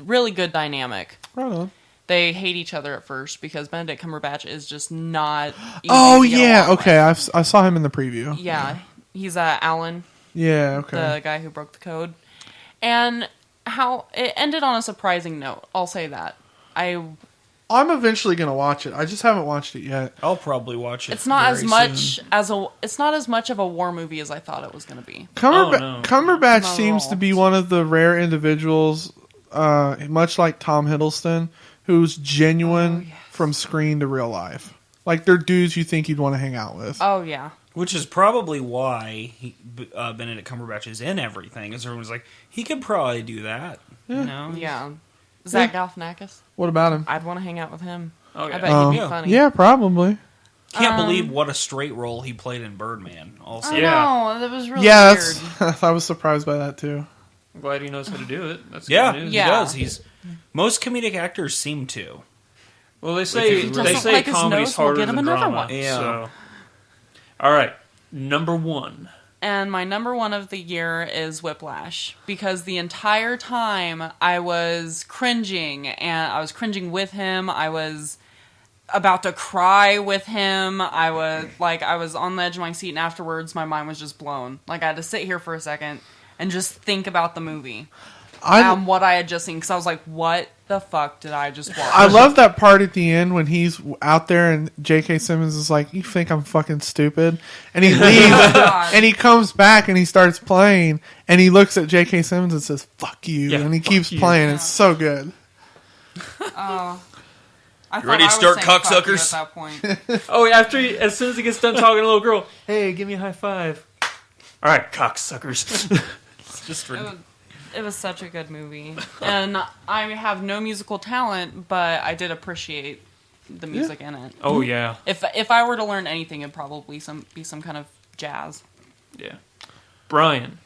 [SPEAKER 3] really good dynamic.
[SPEAKER 4] Right on.
[SPEAKER 3] They hate each other at first because Benedict Cumberbatch is just not. Easy
[SPEAKER 4] Oh,
[SPEAKER 3] to get
[SPEAKER 4] yeah.
[SPEAKER 3] along
[SPEAKER 4] Okay.
[SPEAKER 3] with.
[SPEAKER 4] I saw him in the preview.
[SPEAKER 3] Yeah, he's Alan,
[SPEAKER 4] Yeah, okay.
[SPEAKER 3] the guy who broke the code, and how it ended on a surprising note. I'll say that.
[SPEAKER 4] I'm eventually going to watch it. I just haven't watched it yet.
[SPEAKER 5] I'll probably watch it.
[SPEAKER 3] It's not as
[SPEAKER 5] very
[SPEAKER 3] much
[SPEAKER 5] soon.
[SPEAKER 3] it's not as much of a war movie as I thought it was going to be.
[SPEAKER 2] Oh, no.
[SPEAKER 4] Cumberbatch
[SPEAKER 3] Not at
[SPEAKER 4] seems
[SPEAKER 3] all.
[SPEAKER 4] to be one of the rare individuals, much like Tom Hiddleston, who's genuine from screen to real life. Like, they're dudes you think you'd want to hang out with.
[SPEAKER 3] Oh yeah.
[SPEAKER 5] Which is probably why Benedict Cumberbatch is in everything. Is everyone's like, he could probably do that. You know?
[SPEAKER 3] Yeah. Zach Galifianakis.
[SPEAKER 4] What about him?
[SPEAKER 3] I'd want to hang out with him.
[SPEAKER 2] Oh, yeah.
[SPEAKER 3] I bet
[SPEAKER 4] Oh.
[SPEAKER 3] he'd be funny.
[SPEAKER 4] Yeah, probably.
[SPEAKER 5] Can't believe what a straight role he played in Birdman. Also,
[SPEAKER 3] I
[SPEAKER 2] Yeah.
[SPEAKER 3] know, that was really
[SPEAKER 4] Yeah,
[SPEAKER 3] weird.
[SPEAKER 4] I was surprised by that too.
[SPEAKER 2] I'm glad he knows how to do it. That's
[SPEAKER 5] yeah,
[SPEAKER 2] good news.
[SPEAKER 5] he
[SPEAKER 3] Yeah.
[SPEAKER 5] does. Most comedic actors seem to.
[SPEAKER 2] Well, they say
[SPEAKER 5] If he
[SPEAKER 2] they
[SPEAKER 5] doesn't
[SPEAKER 2] say
[SPEAKER 3] like his
[SPEAKER 2] comedy's
[SPEAKER 3] nose, we'll
[SPEAKER 2] harder
[SPEAKER 3] get him
[SPEAKER 2] than
[SPEAKER 3] another
[SPEAKER 2] drama.
[SPEAKER 3] one.
[SPEAKER 5] Yeah.
[SPEAKER 2] So. All right, number 1.
[SPEAKER 3] And my number 1 of the year is Whiplash, because the entire time I was cringing, and I was cringing with him. I was about to cry with him. I was on the edge of my seat, and afterwards my mind was just blown. Like, I had to sit here for a second and just think about the movie and what I had just seen, because I was like, what the fuck did I just watch?
[SPEAKER 4] I love that part at the end when he's out there and J.K. Simmons is like, "You think I'm fucking stupid?" And he leaves
[SPEAKER 3] God.
[SPEAKER 4] and he comes back and he starts playing and he looks at J.K. Simmons and says, "Fuck you,"
[SPEAKER 2] Yeah,
[SPEAKER 4] and he
[SPEAKER 2] fuck
[SPEAKER 4] keeps
[SPEAKER 2] you.
[SPEAKER 4] playing. It's so good.
[SPEAKER 3] I thought
[SPEAKER 5] ready to
[SPEAKER 3] I was
[SPEAKER 5] start,
[SPEAKER 3] saying fuck you
[SPEAKER 5] cocksuckers?
[SPEAKER 3] at that point.
[SPEAKER 2] Oh, as soon as he gets done talking to a little girl, hey, give me a high five. All right, cocksuckers.
[SPEAKER 5] Just
[SPEAKER 3] It was such a good movie, and I have no musical talent, but I did appreciate the music in it.
[SPEAKER 2] Oh yeah.
[SPEAKER 3] If I were to learn anything, it'd probably be some kind of jazz.
[SPEAKER 2] Yeah. Brian,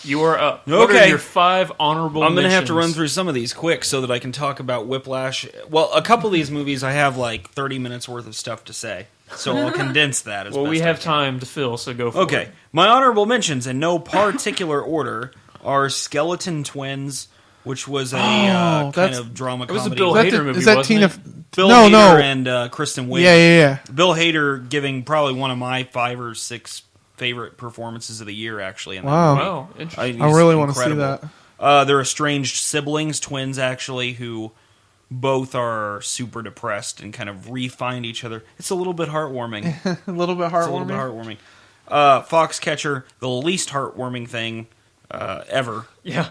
[SPEAKER 2] you are up. What are
[SPEAKER 5] Okay.
[SPEAKER 2] your 5 honorable
[SPEAKER 5] I'm going to have to run
[SPEAKER 2] mentions?
[SPEAKER 5] through some of these quick so that I can talk about Whiplash. Well, a couple of these movies I have like 30 minutes worth of stuff to say. So I'll condense that as
[SPEAKER 2] Well,
[SPEAKER 5] best
[SPEAKER 2] we
[SPEAKER 5] I
[SPEAKER 2] have
[SPEAKER 5] can.
[SPEAKER 2] time to fill, so go for
[SPEAKER 5] Okay.
[SPEAKER 2] it.
[SPEAKER 5] My honorable mentions in no particular order are Skeleton Twins, which was a kind
[SPEAKER 4] that's-
[SPEAKER 5] of drama
[SPEAKER 2] It was a
[SPEAKER 5] comedy.
[SPEAKER 2] Bill
[SPEAKER 4] Is that,
[SPEAKER 2] Hader
[SPEAKER 4] the-
[SPEAKER 2] movie,
[SPEAKER 4] is that
[SPEAKER 2] wasn't
[SPEAKER 4] Tina?
[SPEAKER 2] it?
[SPEAKER 5] Bill
[SPEAKER 4] no,
[SPEAKER 5] Hader
[SPEAKER 4] no.
[SPEAKER 5] and Kristen Wiig.
[SPEAKER 4] Yeah.
[SPEAKER 5] Bill Hader giving probably one of my 5 or 6 favorite performances of the year, actually. In that
[SPEAKER 4] Wow.
[SPEAKER 5] movie.
[SPEAKER 2] Wow, interesting.
[SPEAKER 4] I
[SPEAKER 5] He's
[SPEAKER 4] really want to see
[SPEAKER 5] incredible.
[SPEAKER 4] that.
[SPEAKER 5] They're estranged siblings, twins actually, who both are super depressed and kind of re-find each other. It's a little bit heartwarming.
[SPEAKER 4] A little bit
[SPEAKER 5] It's a little bit
[SPEAKER 4] heartwarming.
[SPEAKER 5] heartwarming. Foxcatcher, the least heartwarming thing ever.
[SPEAKER 2] Yeah.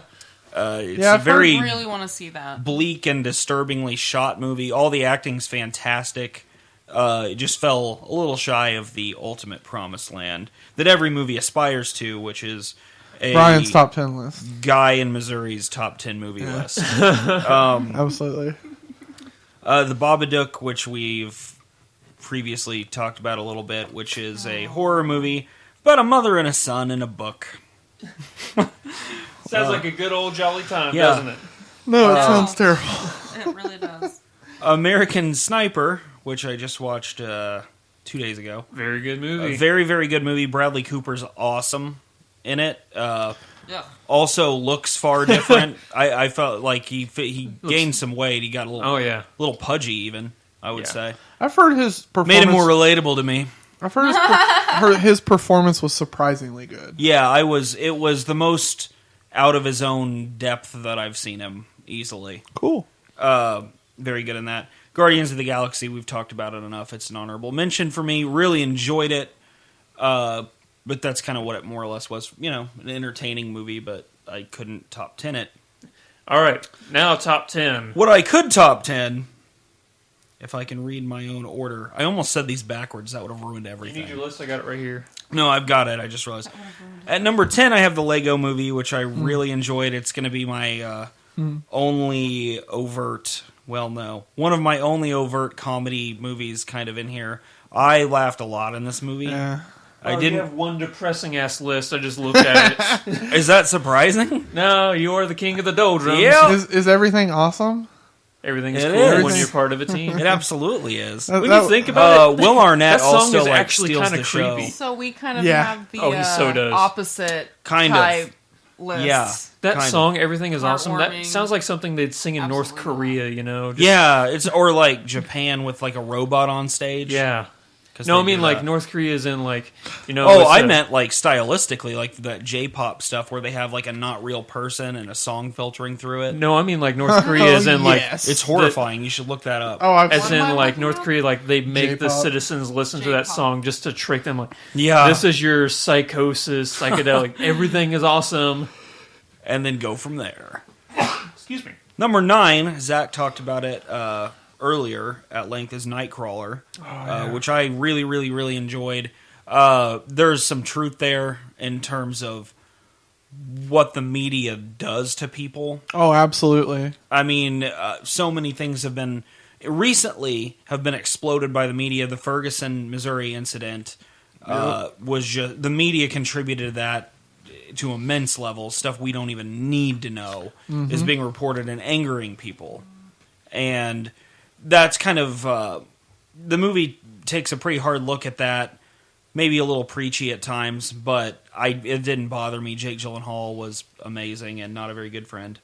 [SPEAKER 5] It's
[SPEAKER 4] Yeah,
[SPEAKER 5] a
[SPEAKER 4] I've heard
[SPEAKER 5] very
[SPEAKER 3] I really want to see that.
[SPEAKER 5] bleak and disturbingly shot movie. All the acting's fantastic. It just fell a little shy of the ultimate promised land that every movie aspires to, which is a
[SPEAKER 4] Brian's top 10 list.
[SPEAKER 5] guy in Missouri's top 10 movie list.
[SPEAKER 4] Absolutely.
[SPEAKER 5] The Babadook, which we've previously talked about a little bit, which is a horror movie about a mother and a son in a book.
[SPEAKER 2] Sounds like a good old jolly time,
[SPEAKER 5] Yeah.
[SPEAKER 2] doesn't it?
[SPEAKER 4] No, it
[SPEAKER 3] No.
[SPEAKER 4] sounds terrible.
[SPEAKER 3] It really does.
[SPEAKER 5] American Sniper, which I just watched 2 days ago.
[SPEAKER 2] Very good
[SPEAKER 5] A
[SPEAKER 2] movie.
[SPEAKER 5] very, very good movie. Bradley Cooper's awesome in it.
[SPEAKER 3] Yeah.
[SPEAKER 5] Also looks far different. I felt like he gained some weight. He got a
[SPEAKER 2] Oh, yeah.
[SPEAKER 5] little pudgy, even, I would
[SPEAKER 2] Yeah.
[SPEAKER 5] say.
[SPEAKER 4] I've heard his performance.
[SPEAKER 5] Made him more relatable to me.
[SPEAKER 4] I've heard his performance was surprisingly good.
[SPEAKER 5] Yeah, it was the most out of his own depth that I've seen him easily.
[SPEAKER 4] Cool.
[SPEAKER 5] Very good in that. Guardians of the Galaxy, we've talked about it enough. It's an honorable mention for me. Really enjoyed it. But that's kind of what it more or less was. You know, an entertaining movie, but I couldn't top 10 it.
[SPEAKER 2] All right. Now, top 10.
[SPEAKER 5] What I could top 10, if I can read my own order. I almost said these backwards. That would have ruined
[SPEAKER 2] You
[SPEAKER 5] everything.
[SPEAKER 2] need your list? I got it right here.
[SPEAKER 5] No, I've got it. I just realized. At number 10, I have the Lego Movie, which I really enjoyed. It's going to be my only overt, well, no, one of my only overt comedy movies kind of in here. I laughed a lot in this movie.
[SPEAKER 4] Yeah.
[SPEAKER 5] I
[SPEAKER 2] You
[SPEAKER 5] didn't.
[SPEAKER 2] have one depressing ass list. I just looked at it.
[SPEAKER 5] Is that surprising?
[SPEAKER 2] No, you are the king of the doldrums.
[SPEAKER 5] Yeah.
[SPEAKER 4] Is everything awesome?
[SPEAKER 2] Everything is
[SPEAKER 5] It
[SPEAKER 2] cool
[SPEAKER 5] is.
[SPEAKER 2] when you're part of a team.
[SPEAKER 5] It absolutely is.
[SPEAKER 4] That-
[SPEAKER 2] When you think
[SPEAKER 5] Uh,
[SPEAKER 2] about it,
[SPEAKER 5] Will Arnett
[SPEAKER 2] that song
[SPEAKER 5] also
[SPEAKER 2] is
[SPEAKER 5] like
[SPEAKER 2] actually
[SPEAKER 5] steals
[SPEAKER 2] kinda
[SPEAKER 5] the show.
[SPEAKER 2] creepy.
[SPEAKER 3] So we kind of
[SPEAKER 4] Yeah.
[SPEAKER 3] have the
[SPEAKER 2] Oh, he so does.
[SPEAKER 3] opposite
[SPEAKER 5] Kind of.
[SPEAKER 3] type list.
[SPEAKER 5] Yeah.
[SPEAKER 2] that
[SPEAKER 5] kind of.
[SPEAKER 2] song, Everything is Awesome, that
[SPEAKER 3] Heartwarming.
[SPEAKER 2] sounds like something they'd sing in North
[SPEAKER 3] Absolutely
[SPEAKER 2] Korea, you know? Just-
[SPEAKER 5] Yeah, it's or like Japan with like a robot on stage.
[SPEAKER 2] Yeah.
[SPEAKER 5] 'Cause
[SPEAKER 2] No, I
[SPEAKER 5] they
[SPEAKER 2] mean
[SPEAKER 5] do
[SPEAKER 2] like
[SPEAKER 5] that.
[SPEAKER 2] North Korea is in like, you know.
[SPEAKER 5] Oh,
[SPEAKER 2] it's
[SPEAKER 5] I
[SPEAKER 2] a-
[SPEAKER 5] meant like stylistically, like that J-pop stuff where they have like a not real person and a song filtering through it.
[SPEAKER 2] No, I mean like North Korea is in like.
[SPEAKER 4] Yes.
[SPEAKER 5] It's horrifying. You should look that up.
[SPEAKER 4] Oh, I've
[SPEAKER 2] As
[SPEAKER 3] What am I
[SPEAKER 2] in, like
[SPEAKER 3] looking
[SPEAKER 2] North
[SPEAKER 3] up?
[SPEAKER 2] Korea, like they make the
[SPEAKER 4] J-pop.
[SPEAKER 2] citizens listen to that
[SPEAKER 3] J-pop.
[SPEAKER 2] song just to trick them. Like,
[SPEAKER 5] Yeah,
[SPEAKER 2] this is your psychosis, psychedelic. Everything is awesome.
[SPEAKER 5] and then go from there.
[SPEAKER 2] Excuse me.
[SPEAKER 5] Number 9, Zach talked about it earlier at length, is Nightcrawler, which I really, really, really enjoyed. There's some truth there in terms of what the media does to people.
[SPEAKER 4] Oh, absolutely.
[SPEAKER 5] I mean, so many things have been exploded by the media. The Ferguson, Missouri incident was just the media contributed to that to immense levels. Stuff we don't even need to know is being reported and angering people, and that's kind of the movie takes a pretty hard look at that. Maybe a little preachy at times, but it didn't bother me. Jake Gyllenhaal was amazing and not a very good friend.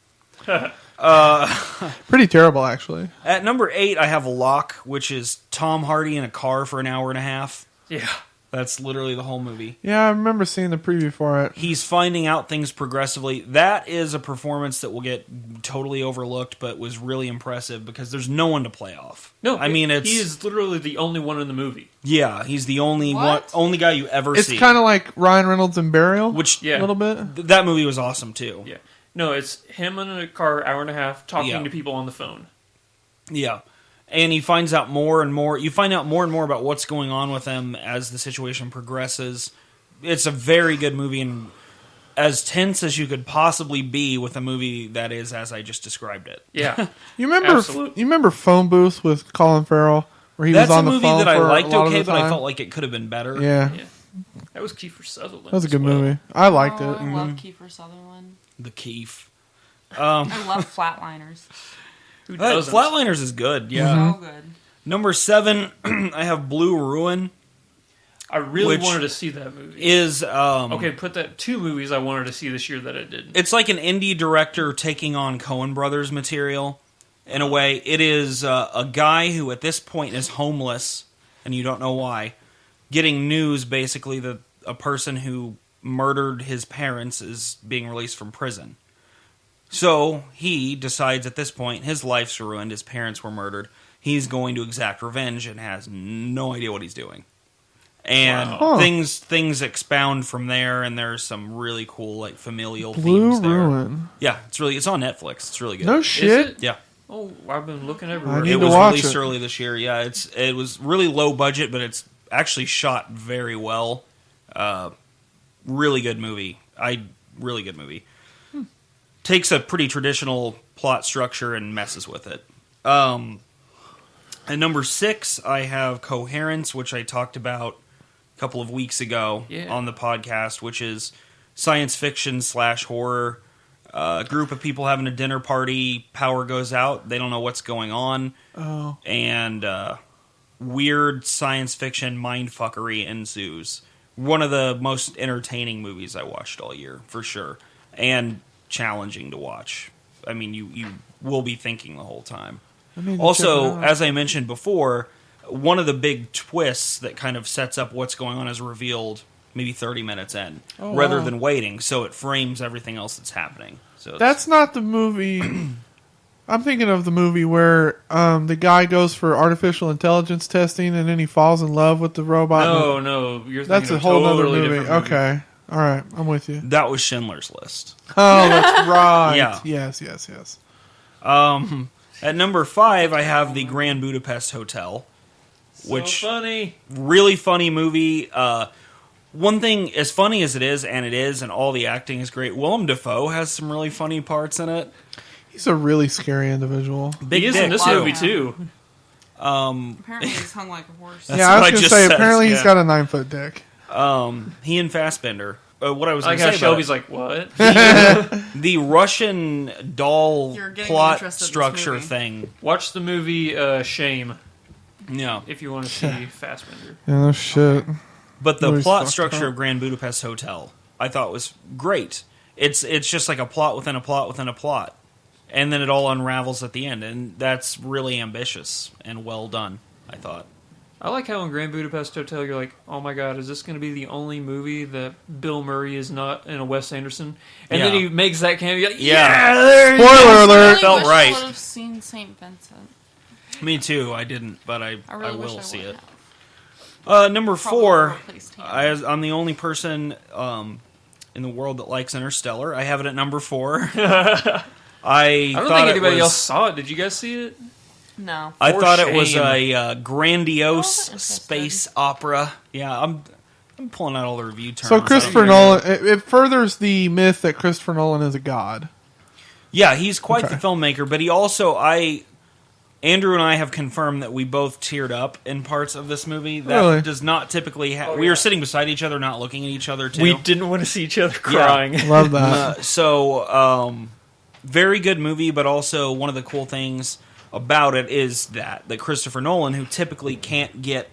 [SPEAKER 4] Pretty terrible, actually.
[SPEAKER 5] At number 8, I have Locke, which is Tom Hardy in a car for an hour and a half.
[SPEAKER 2] Yeah.
[SPEAKER 5] That's literally the whole movie.
[SPEAKER 4] Yeah, I remember seeing the preview for it.
[SPEAKER 5] He's finding out things progressively. That is a performance that will get totally overlooked, but was really impressive because there's no one to play off.
[SPEAKER 2] No,
[SPEAKER 5] I mean, it's
[SPEAKER 2] he is literally the only one in the movie.
[SPEAKER 5] yeah, he's the only
[SPEAKER 3] What?
[SPEAKER 5] only guy you ever
[SPEAKER 4] It's
[SPEAKER 5] see.
[SPEAKER 4] kind of like Ryan Reynolds in Burial,
[SPEAKER 5] which
[SPEAKER 2] Yeah.
[SPEAKER 4] a little bit.
[SPEAKER 5] that movie was awesome too.
[SPEAKER 2] Yeah. No, it's him in a car, hour and a half, talking
[SPEAKER 5] Yeah.
[SPEAKER 2] to people on the phone.
[SPEAKER 5] Yeah. And he finds out more and more. You find out more and more about what's going on with him as the situation progresses. It's a very good movie and as tense as you could possibly be with a movie that is as I just described it.
[SPEAKER 2] Yeah.
[SPEAKER 4] You remember?
[SPEAKER 2] Absolute.
[SPEAKER 4] You remember Phone Booth with Colin Farrell, where he
[SPEAKER 5] That's
[SPEAKER 4] was on
[SPEAKER 5] a
[SPEAKER 4] the
[SPEAKER 5] movie
[SPEAKER 4] phone
[SPEAKER 5] that I
[SPEAKER 4] for
[SPEAKER 5] liked
[SPEAKER 4] a lot of
[SPEAKER 5] okay,
[SPEAKER 4] the
[SPEAKER 5] but I
[SPEAKER 4] time?
[SPEAKER 5] felt like it could have been better.
[SPEAKER 4] Yeah.
[SPEAKER 2] Yeah. That was Kiefer Sutherland.
[SPEAKER 4] That was a
[SPEAKER 2] as
[SPEAKER 4] good
[SPEAKER 2] well.
[SPEAKER 4] movie. I liked
[SPEAKER 3] Oh,
[SPEAKER 4] it.
[SPEAKER 3] I love Kiefer Sutherland.
[SPEAKER 5] The Keef.
[SPEAKER 3] I love Flatliners.
[SPEAKER 2] Who doesn't?
[SPEAKER 5] Flatliners is good. Yeah.
[SPEAKER 3] So good.
[SPEAKER 5] Number 7, I have Blue Ruin.
[SPEAKER 2] I really
[SPEAKER 5] Which
[SPEAKER 2] wanted to see that movie.
[SPEAKER 5] Is
[SPEAKER 2] Okay, put that 2 movies I wanted to see this year that I didn't.
[SPEAKER 5] it's like an indie director taking on Coen Brothers material. In a way, it is a guy who at this point is homeless, and you don't know why, getting news basically that a person who murdered his parents is being released from prison. So he decides at this point his life's ruined, his parents were murdered, he's going to exact revenge and has no idea what he's doing. And
[SPEAKER 4] Wow.
[SPEAKER 5] things expound from there, and there's some really cool like familial
[SPEAKER 4] Blue
[SPEAKER 5] themes there.
[SPEAKER 4] Ruin.
[SPEAKER 5] Yeah, it's on Netflix. It's really good.
[SPEAKER 4] No shit.
[SPEAKER 2] it?
[SPEAKER 5] Yeah.
[SPEAKER 2] Oh, I've been looking everywhere.
[SPEAKER 4] I need
[SPEAKER 5] It
[SPEAKER 4] to
[SPEAKER 5] was
[SPEAKER 4] watch
[SPEAKER 5] released
[SPEAKER 4] it.
[SPEAKER 5] early this year. Yeah, it was really low budget, but it's actually shot very well. Really good movie. Really good movie. Takes a pretty traditional plot structure and messes with it. At number 6, I have Coherence, which I talked about a couple of weeks ago on the podcast, which is science fiction / horror. A group of people having a dinner party, power goes out, they don't know what's going on, and weird science fiction mindfuckery ensues. One of the most entertaining movies I watched all year, for sure, and challenging to watch. I mean, you will be thinking the whole time.
[SPEAKER 4] I need to check
[SPEAKER 5] Also,
[SPEAKER 4] it out.
[SPEAKER 5] as I mentioned before, one of the big twists that kind of sets up what's going on is revealed maybe 30 minutes in, rather
[SPEAKER 4] wow.
[SPEAKER 5] than waiting, so it frames everything else that's happening. So it's-
[SPEAKER 4] That's not the movie. I'm thinking of the movie where the guy goes for artificial intelligence testing and then he falls in love with the robot.
[SPEAKER 2] No, you're thinking
[SPEAKER 4] That's a
[SPEAKER 2] of
[SPEAKER 4] whole
[SPEAKER 2] totally
[SPEAKER 4] other movie.
[SPEAKER 2] different
[SPEAKER 4] Okay. All right. I'm with you.
[SPEAKER 5] that was Schindler's List.
[SPEAKER 4] Oh, that's right.
[SPEAKER 5] Yeah.
[SPEAKER 4] Yes.
[SPEAKER 5] At number 5, I have the Grand Budapest Hotel, which
[SPEAKER 2] So funny.
[SPEAKER 5] really funny movie. One thing, as funny as it is, and all the acting is great, Willem Dafoe has some really funny parts in it.
[SPEAKER 4] He's a really scary individual.
[SPEAKER 5] Big
[SPEAKER 2] He is in
[SPEAKER 5] dick,
[SPEAKER 2] this
[SPEAKER 5] too.
[SPEAKER 2] movie too.
[SPEAKER 3] Apparently he's hung like a horse.
[SPEAKER 5] That's
[SPEAKER 4] yeah, I
[SPEAKER 5] what I
[SPEAKER 4] was going to
[SPEAKER 5] just
[SPEAKER 4] say,
[SPEAKER 5] said,
[SPEAKER 4] apparently he's
[SPEAKER 5] yeah.
[SPEAKER 4] got a 9-foot dick.
[SPEAKER 5] He and Fassbender. What I was
[SPEAKER 2] I
[SPEAKER 5] going
[SPEAKER 2] like
[SPEAKER 5] to
[SPEAKER 2] how
[SPEAKER 5] say
[SPEAKER 2] Shelby's
[SPEAKER 5] about
[SPEAKER 2] like, what?
[SPEAKER 5] the Russian doll
[SPEAKER 3] You're getting
[SPEAKER 5] plot
[SPEAKER 3] interested in this
[SPEAKER 5] structure
[SPEAKER 3] movie.
[SPEAKER 5] thing.
[SPEAKER 2] Watch the movie Shame
[SPEAKER 5] Yeah.
[SPEAKER 2] if you want to see Fassbender.
[SPEAKER 4] Yeah, no shit.
[SPEAKER 5] But the
[SPEAKER 4] Movie's
[SPEAKER 5] plot
[SPEAKER 4] fucked
[SPEAKER 5] structure
[SPEAKER 4] up.
[SPEAKER 5] of Grand Budapest Hotel, I thought was great. It's just like a plot within a plot within a plot, and then it all unravels at the end, and that's really ambitious and well done, I thought.
[SPEAKER 2] I like how in Grand Budapest Hotel you're like, oh my god, is this going to be the only movie that Bill Murray is not in a Wes Anderson? And then
[SPEAKER 5] Yeah.
[SPEAKER 2] he makes that cameo. You're like,
[SPEAKER 5] Yeah.
[SPEAKER 2] there you
[SPEAKER 4] Spoiler
[SPEAKER 2] go.
[SPEAKER 4] alert.
[SPEAKER 3] really
[SPEAKER 5] felt
[SPEAKER 3] wish
[SPEAKER 5] right.
[SPEAKER 3] I would have seen St. Vincent.
[SPEAKER 5] Me too. I didn't, but I
[SPEAKER 3] really wish
[SPEAKER 5] will
[SPEAKER 3] I
[SPEAKER 5] see
[SPEAKER 3] would
[SPEAKER 5] it.
[SPEAKER 3] have.
[SPEAKER 5] Number
[SPEAKER 3] Probably
[SPEAKER 5] 4.
[SPEAKER 3] replaced him.
[SPEAKER 5] I'm the only person in the world that likes Interstellar. I have it at number 4.
[SPEAKER 2] I don't
[SPEAKER 5] thought
[SPEAKER 2] think anybody
[SPEAKER 5] it was,
[SPEAKER 2] else saw it. Did you guys see it?
[SPEAKER 3] No.
[SPEAKER 5] I
[SPEAKER 2] For
[SPEAKER 5] thought it was
[SPEAKER 2] shame.
[SPEAKER 5] a grandiose
[SPEAKER 3] I wasn't interested.
[SPEAKER 5] space opera. Yeah, I'm pulling out all the review terms.
[SPEAKER 4] So
[SPEAKER 5] I don't
[SPEAKER 4] Christopher
[SPEAKER 5] even-
[SPEAKER 4] Nolan, it furthers the myth that Christopher Nolan is a god.
[SPEAKER 5] Yeah, he's quite
[SPEAKER 4] Okay.
[SPEAKER 5] the filmmaker, but he also Andrew and I have confirmed that we both teared up in parts of this movie. That
[SPEAKER 4] Really?
[SPEAKER 5] does not typically happen.
[SPEAKER 2] Oh,
[SPEAKER 5] we
[SPEAKER 2] yeah.
[SPEAKER 5] were sitting beside each other, not looking at each other, too.
[SPEAKER 2] We didn't want to see each other crying.
[SPEAKER 4] Love that.
[SPEAKER 5] Very good movie, but also one of the cool things about it is that Christopher Nolan, who typically can't get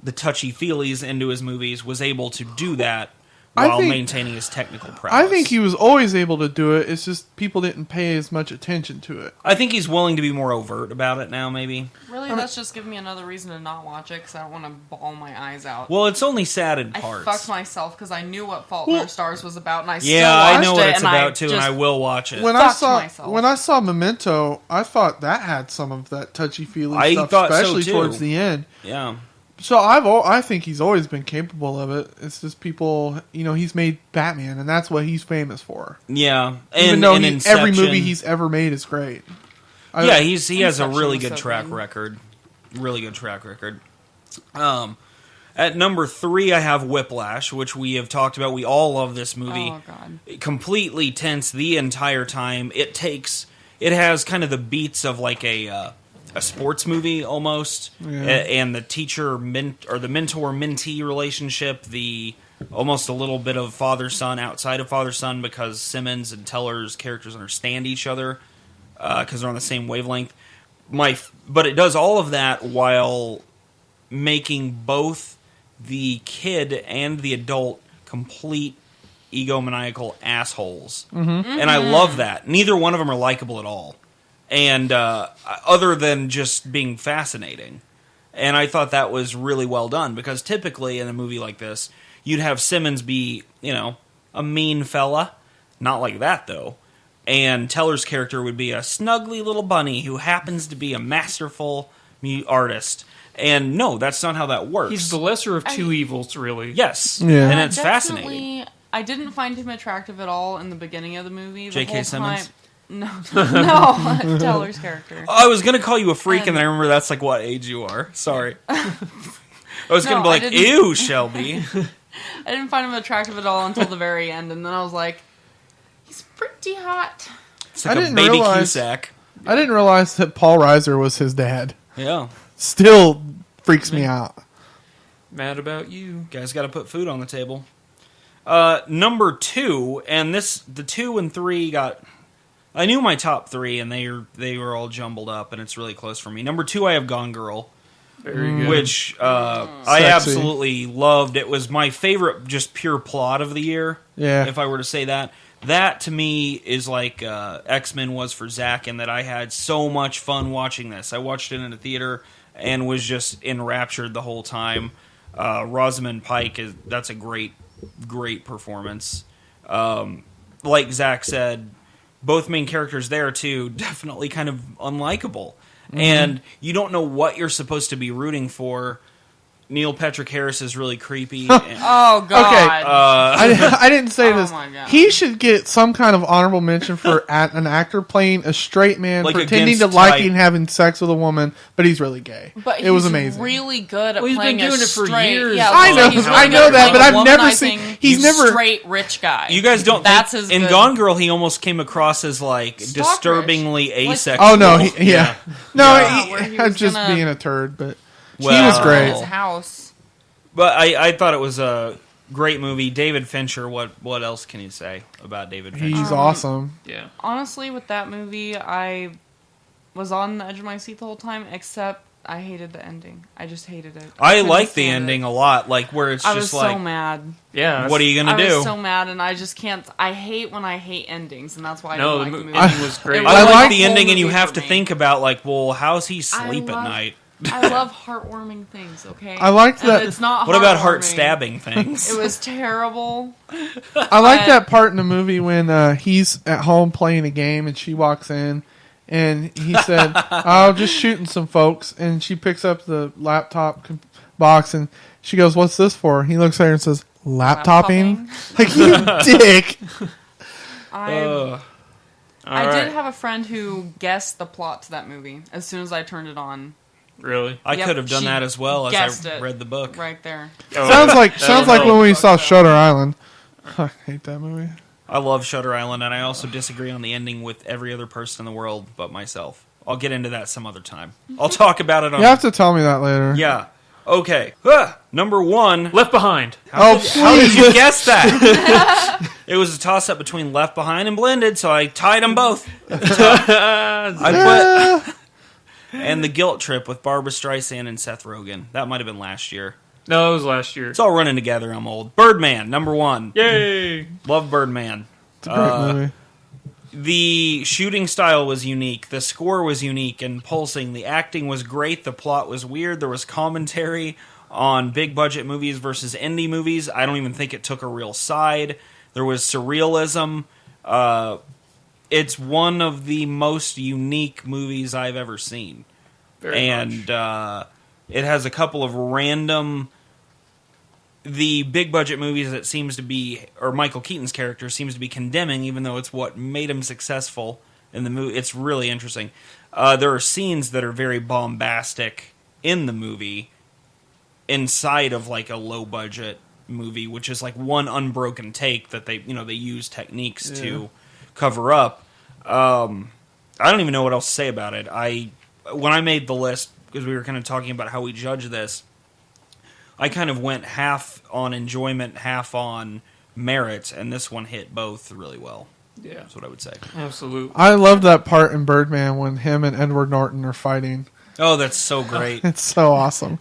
[SPEAKER 5] the touchy-feelies into his movies, was able to do that
[SPEAKER 4] I
[SPEAKER 5] while
[SPEAKER 4] think-
[SPEAKER 5] maintaining his technical prowess.
[SPEAKER 4] I think he was always able to do it. It's just people didn't pay as much attention to it.
[SPEAKER 5] I think he's willing to be more overt about it now, maybe.
[SPEAKER 3] Really, that's just giving me another reason to not watch it because I don't want to bawl my eyes out.
[SPEAKER 5] Well, it's only sad in
[SPEAKER 3] I
[SPEAKER 5] parts.
[SPEAKER 3] fucked myself because I knew what Fault in Our Stars was about, and I still
[SPEAKER 5] Yeah,
[SPEAKER 3] watched
[SPEAKER 5] I know what
[SPEAKER 3] it,
[SPEAKER 5] it's
[SPEAKER 3] and
[SPEAKER 5] about too, and
[SPEAKER 3] just-
[SPEAKER 5] I will watch it.
[SPEAKER 4] When I
[SPEAKER 3] Fucked
[SPEAKER 4] saw
[SPEAKER 3] myself.
[SPEAKER 4] Memento, I thought that had some of that touchy feely
[SPEAKER 5] I
[SPEAKER 4] stuff,
[SPEAKER 5] thought so,
[SPEAKER 4] especially
[SPEAKER 5] too.
[SPEAKER 4] towards the end.
[SPEAKER 5] Yeah.
[SPEAKER 4] So I think he's always been capable of it. It's just people, he's made Batman, and that's what he's famous for.
[SPEAKER 5] Yeah.
[SPEAKER 4] Even though
[SPEAKER 5] and
[SPEAKER 4] every
[SPEAKER 5] Inception.
[SPEAKER 4] movie he's ever made is great.
[SPEAKER 5] Yeah, he has a
[SPEAKER 3] Inception
[SPEAKER 5] really
[SPEAKER 3] was
[SPEAKER 5] good
[SPEAKER 3] so
[SPEAKER 5] track
[SPEAKER 3] good.
[SPEAKER 5] record. Really good track record. At number 3, I have Whiplash, which we have talked about. We all love this movie.
[SPEAKER 3] Oh god.
[SPEAKER 5] Completely tense the entire time. It has kind of the beats of like a sports movie almost,
[SPEAKER 4] Yeah.
[SPEAKER 5] and the teacher or the mentor mentee relationship, the almost a little bit of father-son outside of father-son because Simmons and Teller's characters understand each other because they're on the same wavelength. But it does all of that while making both the kid and the adult complete egomaniacal assholes. And I love that. Neither one of them are likable at all. And other than just being fascinating. And I thought that was really well done because typically in a movie like this, you'd have Simmons be, a mean fella. Not like that, though. And Teller's character would be a snuggly little bunny who happens to be a masterful artist. And no, that's not how that works.
[SPEAKER 2] He's the lesser of two evils, really.
[SPEAKER 5] Yes.
[SPEAKER 4] Yeah.
[SPEAKER 5] And it's fascinating.
[SPEAKER 3] Definitely, I didn't find him attractive at all in the beginning of the movie. The
[SPEAKER 5] J.K.
[SPEAKER 3] whole
[SPEAKER 5] Simmons?
[SPEAKER 3] time. No, Teller's character.
[SPEAKER 5] I was going to call you a freak, and then I remember that's like what age you are. Sorry. I was going to be
[SPEAKER 3] I
[SPEAKER 5] like,
[SPEAKER 3] didn't.
[SPEAKER 5] ew, Shelby.
[SPEAKER 3] I didn't find him attractive at all until the very end, and then I was like, he's pretty hot.
[SPEAKER 5] It's like
[SPEAKER 4] I
[SPEAKER 5] a
[SPEAKER 4] didn't
[SPEAKER 5] baby
[SPEAKER 4] realize-
[SPEAKER 5] Cusack.
[SPEAKER 4] I didn't realize that Paul Reiser was his dad.
[SPEAKER 5] Yeah.
[SPEAKER 4] Still freaks me out.
[SPEAKER 2] Mad about you.
[SPEAKER 5] Guys got to put food on the table. Number 2, and the 2 and 3 got... I knew my top 3, and they were all jumbled up, and it's really close for me. Number 2, I have Gone Girl,
[SPEAKER 2] Very good.
[SPEAKER 5] which I
[SPEAKER 4] Sexy.
[SPEAKER 5] absolutely loved. It was my favorite, just pure plot of the year,
[SPEAKER 4] Yeah.
[SPEAKER 5] if I were to say that. That, to me, is like X-Men was for Zach, in that I had so much fun watching this. I watched it in a theater and was just enraptured the whole time. Rosamund Pike, that's a great performance. Like Zach said, both main characters there, too, definitely kind of unlikable. And you don't know what you're supposed to be rooting for. Neil Patrick Harris is really creepy.
[SPEAKER 3] Oh, God.
[SPEAKER 4] I didn't say
[SPEAKER 3] Oh
[SPEAKER 4] this.
[SPEAKER 3] my God.
[SPEAKER 4] He should get some kind of honorable mention for an actor playing a straight man,
[SPEAKER 5] Like
[SPEAKER 4] pretending to
[SPEAKER 5] against
[SPEAKER 4] liking
[SPEAKER 5] type.
[SPEAKER 4] having sex with a woman, but he's really gay.
[SPEAKER 3] But
[SPEAKER 4] it was
[SPEAKER 3] he's
[SPEAKER 4] amazing.
[SPEAKER 3] really good at
[SPEAKER 2] Well, he's been
[SPEAKER 3] playing
[SPEAKER 2] doing
[SPEAKER 3] a
[SPEAKER 2] it for
[SPEAKER 3] straight,
[SPEAKER 2] years.
[SPEAKER 3] Yeah,
[SPEAKER 4] I know-
[SPEAKER 3] he's
[SPEAKER 4] I
[SPEAKER 3] really
[SPEAKER 4] know
[SPEAKER 3] good
[SPEAKER 4] that,
[SPEAKER 3] at
[SPEAKER 4] but
[SPEAKER 3] playing
[SPEAKER 4] I've
[SPEAKER 3] a
[SPEAKER 4] never seen-
[SPEAKER 3] womanizing,
[SPEAKER 4] he's never-
[SPEAKER 3] straight rich guy.
[SPEAKER 5] You guys don't
[SPEAKER 3] That's
[SPEAKER 5] think...
[SPEAKER 3] his
[SPEAKER 5] In
[SPEAKER 3] good.
[SPEAKER 5] Gone Girl, he almost came across as, like,
[SPEAKER 3] Stalkerish.
[SPEAKER 5] disturbingly
[SPEAKER 3] Like-
[SPEAKER 5] asexual.
[SPEAKER 4] Oh no, yeah. No,
[SPEAKER 3] Yeah, where he
[SPEAKER 4] I'm
[SPEAKER 3] was
[SPEAKER 4] just
[SPEAKER 3] gonna-
[SPEAKER 4] being a turd, but he
[SPEAKER 5] Well-
[SPEAKER 4] was great.
[SPEAKER 3] His house.
[SPEAKER 5] But I thought it was a great movie. David Fincher, what else can you say about David Fincher?
[SPEAKER 4] He's awesome.
[SPEAKER 2] Yeah.
[SPEAKER 3] Honestly, with that movie, I was on the edge of my seat the whole time, except I hated the ending. I just hated it.
[SPEAKER 5] I
[SPEAKER 3] couldn't
[SPEAKER 5] like the
[SPEAKER 3] stand
[SPEAKER 5] ending
[SPEAKER 3] it.
[SPEAKER 5] a lot, like where it's
[SPEAKER 3] I was
[SPEAKER 5] just like,
[SPEAKER 3] so mad.
[SPEAKER 2] Yeah.
[SPEAKER 5] what are you
[SPEAKER 3] I
[SPEAKER 5] gonna do?
[SPEAKER 3] was so mad, and I just can't. I hate when I hate endings, and that's why I
[SPEAKER 2] No,
[SPEAKER 3] don't
[SPEAKER 2] the
[SPEAKER 3] like the
[SPEAKER 2] movie
[SPEAKER 3] movie.
[SPEAKER 2] was great.
[SPEAKER 3] It was
[SPEAKER 5] I like
[SPEAKER 4] like
[SPEAKER 5] the
[SPEAKER 3] the whole
[SPEAKER 5] ending, and you
[SPEAKER 3] movie
[SPEAKER 5] have
[SPEAKER 3] for
[SPEAKER 5] to
[SPEAKER 3] me.
[SPEAKER 5] think about like, well, how's he
[SPEAKER 3] I
[SPEAKER 5] sleep at
[SPEAKER 3] love-
[SPEAKER 5] night?
[SPEAKER 3] I love heartwarming things. Okay,
[SPEAKER 4] I liked
[SPEAKER 3] And
[SPEAKER 4] that-
[SPEAKER 3] It's not.
[SPEAKER 5] What about
[SPEAKER 3] heartwarming.
[SPEAKER 5] heart stabbing things?
[SPEAKER 3] It was terrible.
[SPEAKER 4] I like
[SPEAKER 3] But-
[SPEAKER 4] that part in the movie when he's at home playing a game and she walks in and he said, "Oh, just shooting some folks," and she picks up the laptop box and she goes, "What's this for?" He looks at her and says, "Laptopping." Like, you dick.
[SPEAKER 3] I
[SPEAKER 2] All right.
[SPEAKER 3] did have a friend who guessed the plot to that movie as soon as I turned it on.
[SPEAKER 2] Really?
[SPEAKER 5] I
[SPEAKER 3] Yep,
[SPEAKER 5] could have done
[SPEAKER 3] she
[SPEAKER 5] that as well as
[SPEAKER 3] guessed
[SPEAKER 5] I
[SPEAKER 3] it.
[SPEAKER 5] read the book.
[SPEAKER 3] Right there.
[SPEAKER 2] Oh,
[SPEAKER 4] Sounds like
[SPEAKER 2] no.
[SPEAKER 4] when we saw Shutter Island. I hate that movie.
[SPEAKER 5] I love Shutter Island, and I also disagree on the ending with every other person in the world but myself. I'll get into that some other time. I'll talk about it on...
[SPEAKER 4] You have to tell me that later.
[SPEAKER 5] Yeah. Okay. Number 1.
[SPEAKER 2] Left Behind.
[SPEAKER 4] Oh,
[SPEAKER 5] How did
[SPEAKER 4] please.
[SPEAKER 5] you guess that? It was a toss-up between Left Behind and Blended, so I tied them both. I put... And The Guilt Trip with Barbara Streisand and Seth Rogen. That might have been last year.
[SPEAKER 2] No, it was last year.
[SPEAKER 5] It's all running together, I'm old. Birdman, number 1.
[SPEAKER 2] Yay!
[SPEAKER 5] Love Birdman.
[SPEAKER 4] It's a great movie.
[SPEAKER 5] The shooting style was unique. The score was unique and pulsing. The acting was great. The plot was weird. There was commentary on big budget movies versus indie movies. I don't even think it took a real side. There was surrealism. It's one of the most unique movies I've ever seen.
[SPEAKER 2] Very much.
[SPEAKER 5] And it has a couple of random... The big budget movies that seems to be, or Michael Keaton's character seems to be condemning, even though it's what made him successful in the movie. It's really interesting. There are scenes that are very bombastic in the movie inside of like a low budget movie, which is like one unbroken take that they use techniques to cover up. I don't even know what else to say about it. When I made the list, because we were kind of talking about how we judge this, I kind of went half on enjoyment, half on merit, and this one hit both really well.
[SPEAKER 2] Yeah,
[SPEAKER 5] That's what I would say.
[SPEAKER 2] absolutely.
[SPEAKER 4] I love that part in Birdman when him and Edward Norton are fighting.
[SPEAKER 5] Oh, that's so great.
[SPEAKER 4] It's so awesome.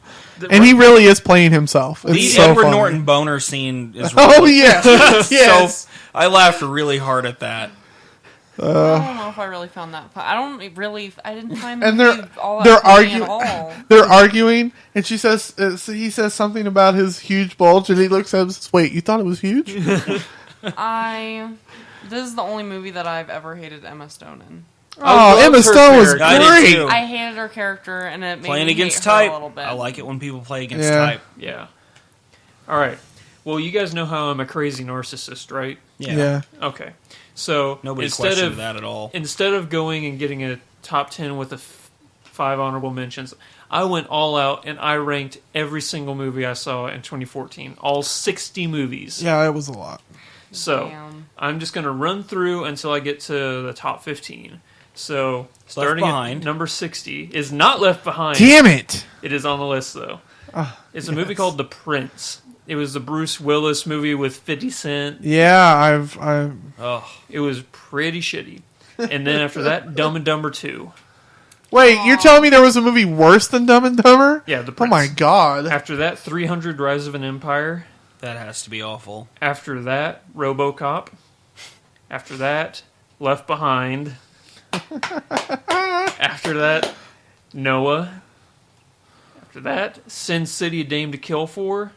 [SPEAKER 4] And he really is playing himself. It's
[SPEAKER 5] The
[SPEAKER 4] so
[SPEAKER 5] Edward
[SPEAKER 4] funny.
[SPEAKER 5] Norton boner scene is
[SPEAKER 4] Oh,
[SPEAKER 5] really,
[SPEAKER 4] yes. yes.
[SPEAKER 5] so I laughed really hard at that.
[SPEAKER 3] I don't know if I really found that fun. I didn't find
[SPEAKER 4] And
[SPEAKER 3] the
[SPEAKER 4] they're-
[SPEAKER 3] movie all
[SPEAKER 4] they're
[SPEAKER 3] that funny
[SPEAKER 4] arguing-
[SPEAKER 3] at all.
[SPEAKER 4] They're arguing, and he says something about his huge bulge, and he looks at him and says, wait, you thought it was huge?
[SPEAKER 3] This is the only movie that I've ever hated Emma Stone in.
[SPEAKER 4] Oh,
[SPEAKER 2] loved
[SPEAKER 4] Emma
[SPEAKER 2] her
[SPEAKER 4] Stone was
[SPEAKER 2] character.
[SPEAKER 5] I did
[SPEAKER 4] great.
[SPEAKER 5] too.
[SPEAKER 3] I hated her character, and it made
[SPEAKER 5] Playing
[SPEAKER 3] me
[SPEAKER 5] against
[SPEAKER 3] hate her
[SPEAKER 5] type.
[SPEAKER 3] a little bit.
[SPEAKER 5] I like it when people play against
[SPEAKER 4] Yeah.
[SPEAKER 5] type.
[SPEAKER 2] Yeah. All right. Well, you guys know how I'm a crazy narcissist, right?
[SPEAKER 5] Yeah.
[SPEAKER 2] Okay. So
[SPEAKER 5] Nobody
[SPEAKER 2] instead
[SPEAKER 5] questioned
[SPEAKER 2] of
[SPEAKER 5] that at all.
[SPEAKER 2] instead of going and getting a top 10 with the 5 honorable mentions, I went all out and I ranked every single movie I saw in 2014, all 60 movies.
[SPEAKER 4] Yeah, it was a lot.
[SPEAKER 2] So
[SPEAKER 3] Damn.
[SPEAKER 2] I'm just going to run through until I get to the top 15. So starting
[SPEAKER 5] Behind.
[SPEAKER 2] at number 60 is not Left Behind.
[SPEAKER 4] Damn it!
[SPEAKER 2] It is on the list though. It's a movie called The Prince. It was the Bruce Willis movie with 50 Cent.
[SPEAKER 4] Yeah, I've
[SPEAKER 5] Oh,
[SPEAKER 2] It was pretty shitty. And then after that, Dumb and Dumber 2.
[SPEAKER 4] Wait, you're telling me there was a movie worse than Dumb and Dumber?
[SPEAKER 2] Yeah, The
[SPEAKER 4] Oh
[SPEAKER 2] Prince.
[SPEAKER 4] my god.
[SPEAKER 2] After that, 300 Rise of an Empire.
[SPEAKER 5] that has to be awful.
[SPEAKER 2] After that, RoboCop. After that, Left Behind. After that, Noah. After that, Sin City: A Dame to Kill For.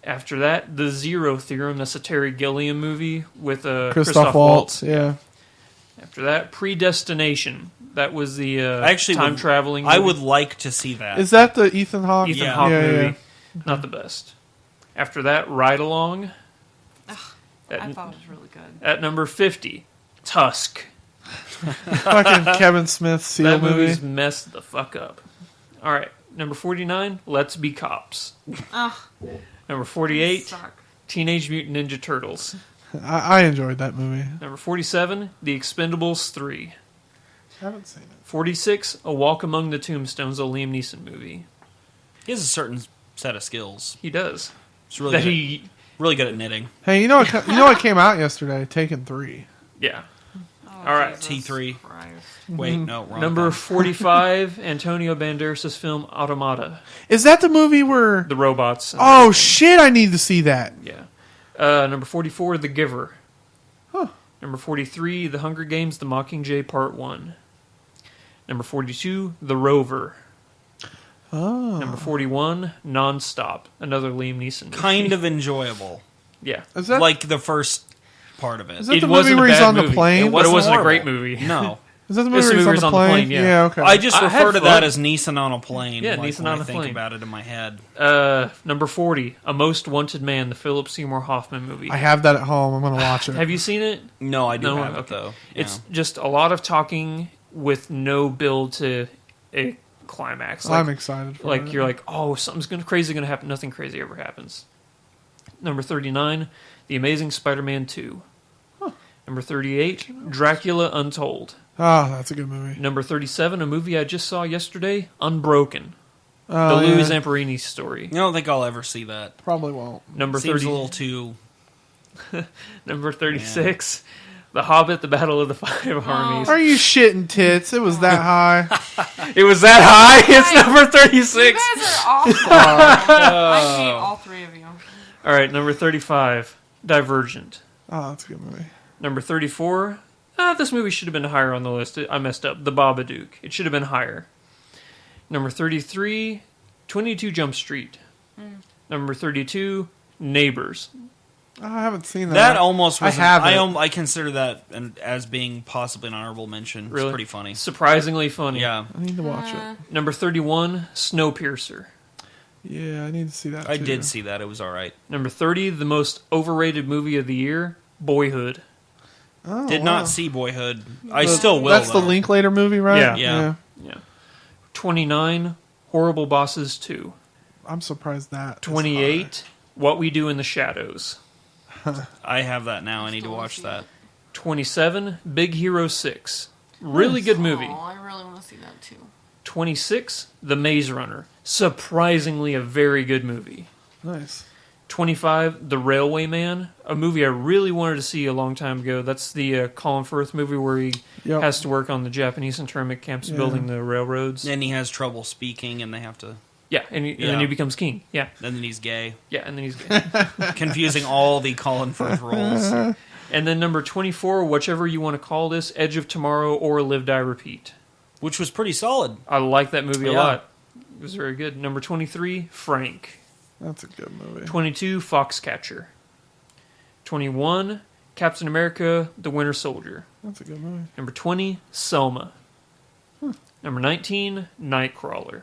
[SPEAKER 2] After that, The Zero Theorem. That's a Terry Gilliam movie with
[SPEAKER 4] Christoph Waltz, yeah.
[SPEAKER 2] After that, Predestination. That was the
[SPEAKER 5] Actually,
[SPEAKER 2] time traveling.
[SPEAKER 5] I
[SPEAKER 2] movie.
[SPEAKER 5] would like to see that.
[SPEAKER 4] Is that the Ethan Hawke?
[SPEAKER 2] Ethan
[SPEAKER 5] Yeah.
[SPEAKER 2] Hawke
[SPEAKER 4] Yeah,
[SPEAKER 2] movie. Not the best. After that, Ride Along.
[SPEAKER 3] I thought it was really good.
[SPEAKER 2] At number 50, Tusk.
[SPEAKER 4] Fucking Kevin Smith seal
[SPEAKER 2] That
[SPEAKER 4] movie.
[SPEAKER 2] movie's messed the fuck up. All right, number 49, Let's Be Cops.
[SPEAKER 3] Ugh,
[SPEAKER 2] Number 48,
[SPEAKER 3] suck.
[SPEAKER 2] Teenage Mutant Ninja Turtles.
[SPEAKER 4] I enjoyed that movie.
[SPEAKER 2] Number 47, The Expendables 3.
[SPEAKER 4] I haven't seen it.
[SPEAKER 2] 46, A Walk Among the Tombstones, a Liam Neeson movie.
[SPEAKER 5] He has a certain set of skills.
[SPEAKER 2] He does.
[SPEAKER 5] He's really
[SPEAKER 2] That
[SPEAKER 5] good, really good at knitting.
[SPEAKER 4] Hey, you know what came out yesterday? Taken 3.
[SPEAKER 2] Yeah.
[SPEAKER 3] Oh,
[SPEAKER 2] All right.
[SPEAKER 3] Jesus
[SPEAKER 5] T3.
[SPEAKER 3] Christ.
[SPEAKER 5] Wait, no, wrong.
[SPEAKER 2] Number
[SPEAKER 5] one.
[SPEAKER 2] 45, Antonio Banderas' film Automata.
[SPEAKER 4] Is that the movie where...
[SPEAKER 2] The robots.
[SPEAKER 4] Oh, shit, I need to see that.
[SPEAKER 2] Yeah. Number 44, The Giver.
[SPEAKER 4] Huh.
[SPEAKER 2] Number 43, The Hunger Games, The Mockingjay Part 1. Number 42, The Rover.
[SPEAKER 4] Oh.
[SPEAKER 2] Number 41, Nonstop, another Liam Neeson movie.
[SPEAKER 5] Kind of enjoyable.
[SPEAKER 2] Yeah.
[SPEAKER 4] Is that,
[SPEAKER 5] Like the first part of it.
[SPEAKER 4] is that
[SPEAKER 2] It
[SPEAKER 4] the movie
[SPEAKER 2] wasn't
[SPEAKER 4] where
[SPEAKER 2] a
[SPEAKER 4] he's
[SPEAKER 2] bad
[SPEAKER 4] on the
[SPEAKER 2] movie.
[SPEAKER 4] plane?
[SPEAKER 2] But it
[SPEAKER 5] wasn't
[SPEAKER 2] wasn't a great
[SPEAKER 5] horrible.
[SPEAKER 2] movie.
[SPEAKER 5] No.
[SPEAKER 4] Is that the
[SPEAKER 2] This
[SPEAKER 4] movie where
[SPEAKER 2] movie
[SPEAKER 4] he's on the plane?
[SPEAKER 2] yeah.
[SPEAKER 4] okay.
[SPEAKER 5] I just
[SPEAKER 2] I
[SPEAKER 5] refer
[SPEAKER 2] had
[SPEAKER 5] to
[SPEAKER 2] fun.
[SPEAKER 5] that as Neeson on a plane.
[SPEAKER 2] Yeah,
[SPEAKER 5] like,
[SPEAKER 2] Neeson
[SPEAKER 5] when
[SPEAKER 2] on
[SPEAKER 5] I
[SPEAKER 2] a
[SPEAKER 5] think
[SPEAKER 2] plane.
[SPEAKER 5] about it in my head.
[SPEAKER 2] Number 40, A Most Wanted Man, the Philip Seymour Hoffman movie.
[SPEAKER 4] I have that at home. I'm going to watch it.
[SPEAKER 2] Have you seen it?
[SPEAKER 5] No, I do
[SPEAKER 2] No,
[SPEAKER 5] have it,
[SPEAKER 2] okay.
[SPEAKER 5] though.
[SPEAKER 2] It's
[SPEAKER 5] Yeah.
[SPEAKER 2] just a lot of talking with no build to a climax.
[SPEAKER 4] I'm excited for
[SPEAKER 2] Like
[SPEAKER 4] it.
[SPEAKER 2] you're like, oh, something's crazy gonna happen. Nothing crazy ever happens. Number 39, The Amazing Spider-Man 2. Number 38, Dracula Untold.
[SPEAKER 4] Oh, that's a good movie.
[SPEAKER 2] Number 37, a movie I just saw yesterday, Unbroken.
[SPEAKER 4] Oh,
[SPEAKER 2] The
[SPEAKER 4] yeah.
[SPEAKER 2] Louis Zamperini story.
[SPEAKER 5] I don't think I'll ever see that.
[SPEAKER 4] Probably won't.
[SPEAKER 2] Number
[SPEAKER 5] Seems
[SPEAKER 2] 30,
[SPEAKER 5] a little too.
[SPEAKER 2] number 36, The Hobbit: The Battle of the Five Armies.
[SPEAKER 4] Are you shitting tits? It was that high.
[SPEAKER 2] It was that high. It's
[SPEAKER 3] Guys,
[SPEAKER 2] number
[SPEAKER 3] You
[SPEAKER 2] 36.
[SPEAKER 3] guys are awful. I hate all three of you.
[SPEAKER 2] All right, number 35, Divergent.
[SPEAKER 4] Oh, that's a good movie.
[SPEAKER 2] Number 34, this movie should have been higher on the list. I messed up. The Babadook. It should have been higher. Number 33, 22 Jump Street. Number 32, Neighbors.
[SPEAKER 4] Oh, I haven't seen that.
[SPEAKER 5] That almost
[SPEAKER 4] I
[SPEAKER 5] was.
[SPEAKER 4] haven't.
[SPEAKER 5] I consider that as being possibly an honorable mention.
[SPEAKER 2] Really?
[SPEAKER 5] It's pretty funny.
[SPEAKER 2] Surprisingly funny.
[SPEAKER 5] Yeah,
[SPEAKER 4] I need to watch it.
[SPEAKER 2] Number 31, Snowpiercer.
[SPEAKER 4] Yeah, I need to see that.
[SPEAKER 5] I
[SPEAKER 4] too.
[SPEAKER 5] did see that. It was all right.
[SPEAKER 2] Number 30, the most overrated movie of the year, Boyhood.
[SPEAKER 4] Oh,
[SPEAKER 5] Did
[SPEAKER 4] wow.
[SPEAKER 5] not see Boyhood. I still will.
[SPEAKER 4] That's
[SPEAKER 5] though.
[SPEAKER 4] the Linklater movie, right?
[SPEAKER 2] Yeah.
[SPEAKER 5] Yeah.
[SPEAKER 2] Yeah. 29, Horrible Bosses 2.
[SPEAKER 4] I'm surprised that. is
[SPEAKER 2] 28, What We Do in the Shadows.
[SPEAKER 5] I have that now. I need to watch that.
[SPEAKER 2] 27, Big Hero 6. Really good movie.
[SPEAKER 3] Oh, I really want to see that too.
[SPEAKER 2] 26, The Maze Runner. Surprisingly, a very good movie.
[SPEAKER 4] Nice.
[SPEAKER 2] 25, The Railway Man, a movie I really wanted to see a long time ago. That's the Colin Firth movie where he has to work on the Japanese internment camps building the railroads.
[SPEAKER 5] And he has trouble speaking, and they have to...
[SPEAKER 2] Yeah, and then he becomes king. Yeah.
[SPEAKER 5] And then he's gay.
[SPEAKER 2] Yeah, and then he's gay.
[SPEAKER 5] Confusing all the Colin Firth roles.
[SPEAKER 2] And then number 24, whichever you want to call this, Edge of Tomorrow or Live, Die, Repeat.
[SPEAKER 5] Which was pretty solid.
[SPEAKER 2] I like that movie a
[SPEAKER 5] Yeah.
[SPEAKER 2] lot. It was very good. Number 23, Frank.
[SPEAKER 4] That's a good movie.
[SPEAKER 2] 22, Foxcatcher. 21, Captain America, The Winter Soldier.
[SPEAKER 4] That's a good movie.
[SPEAKER 2] Number 20, Selma. Number 19, Nightcrawler.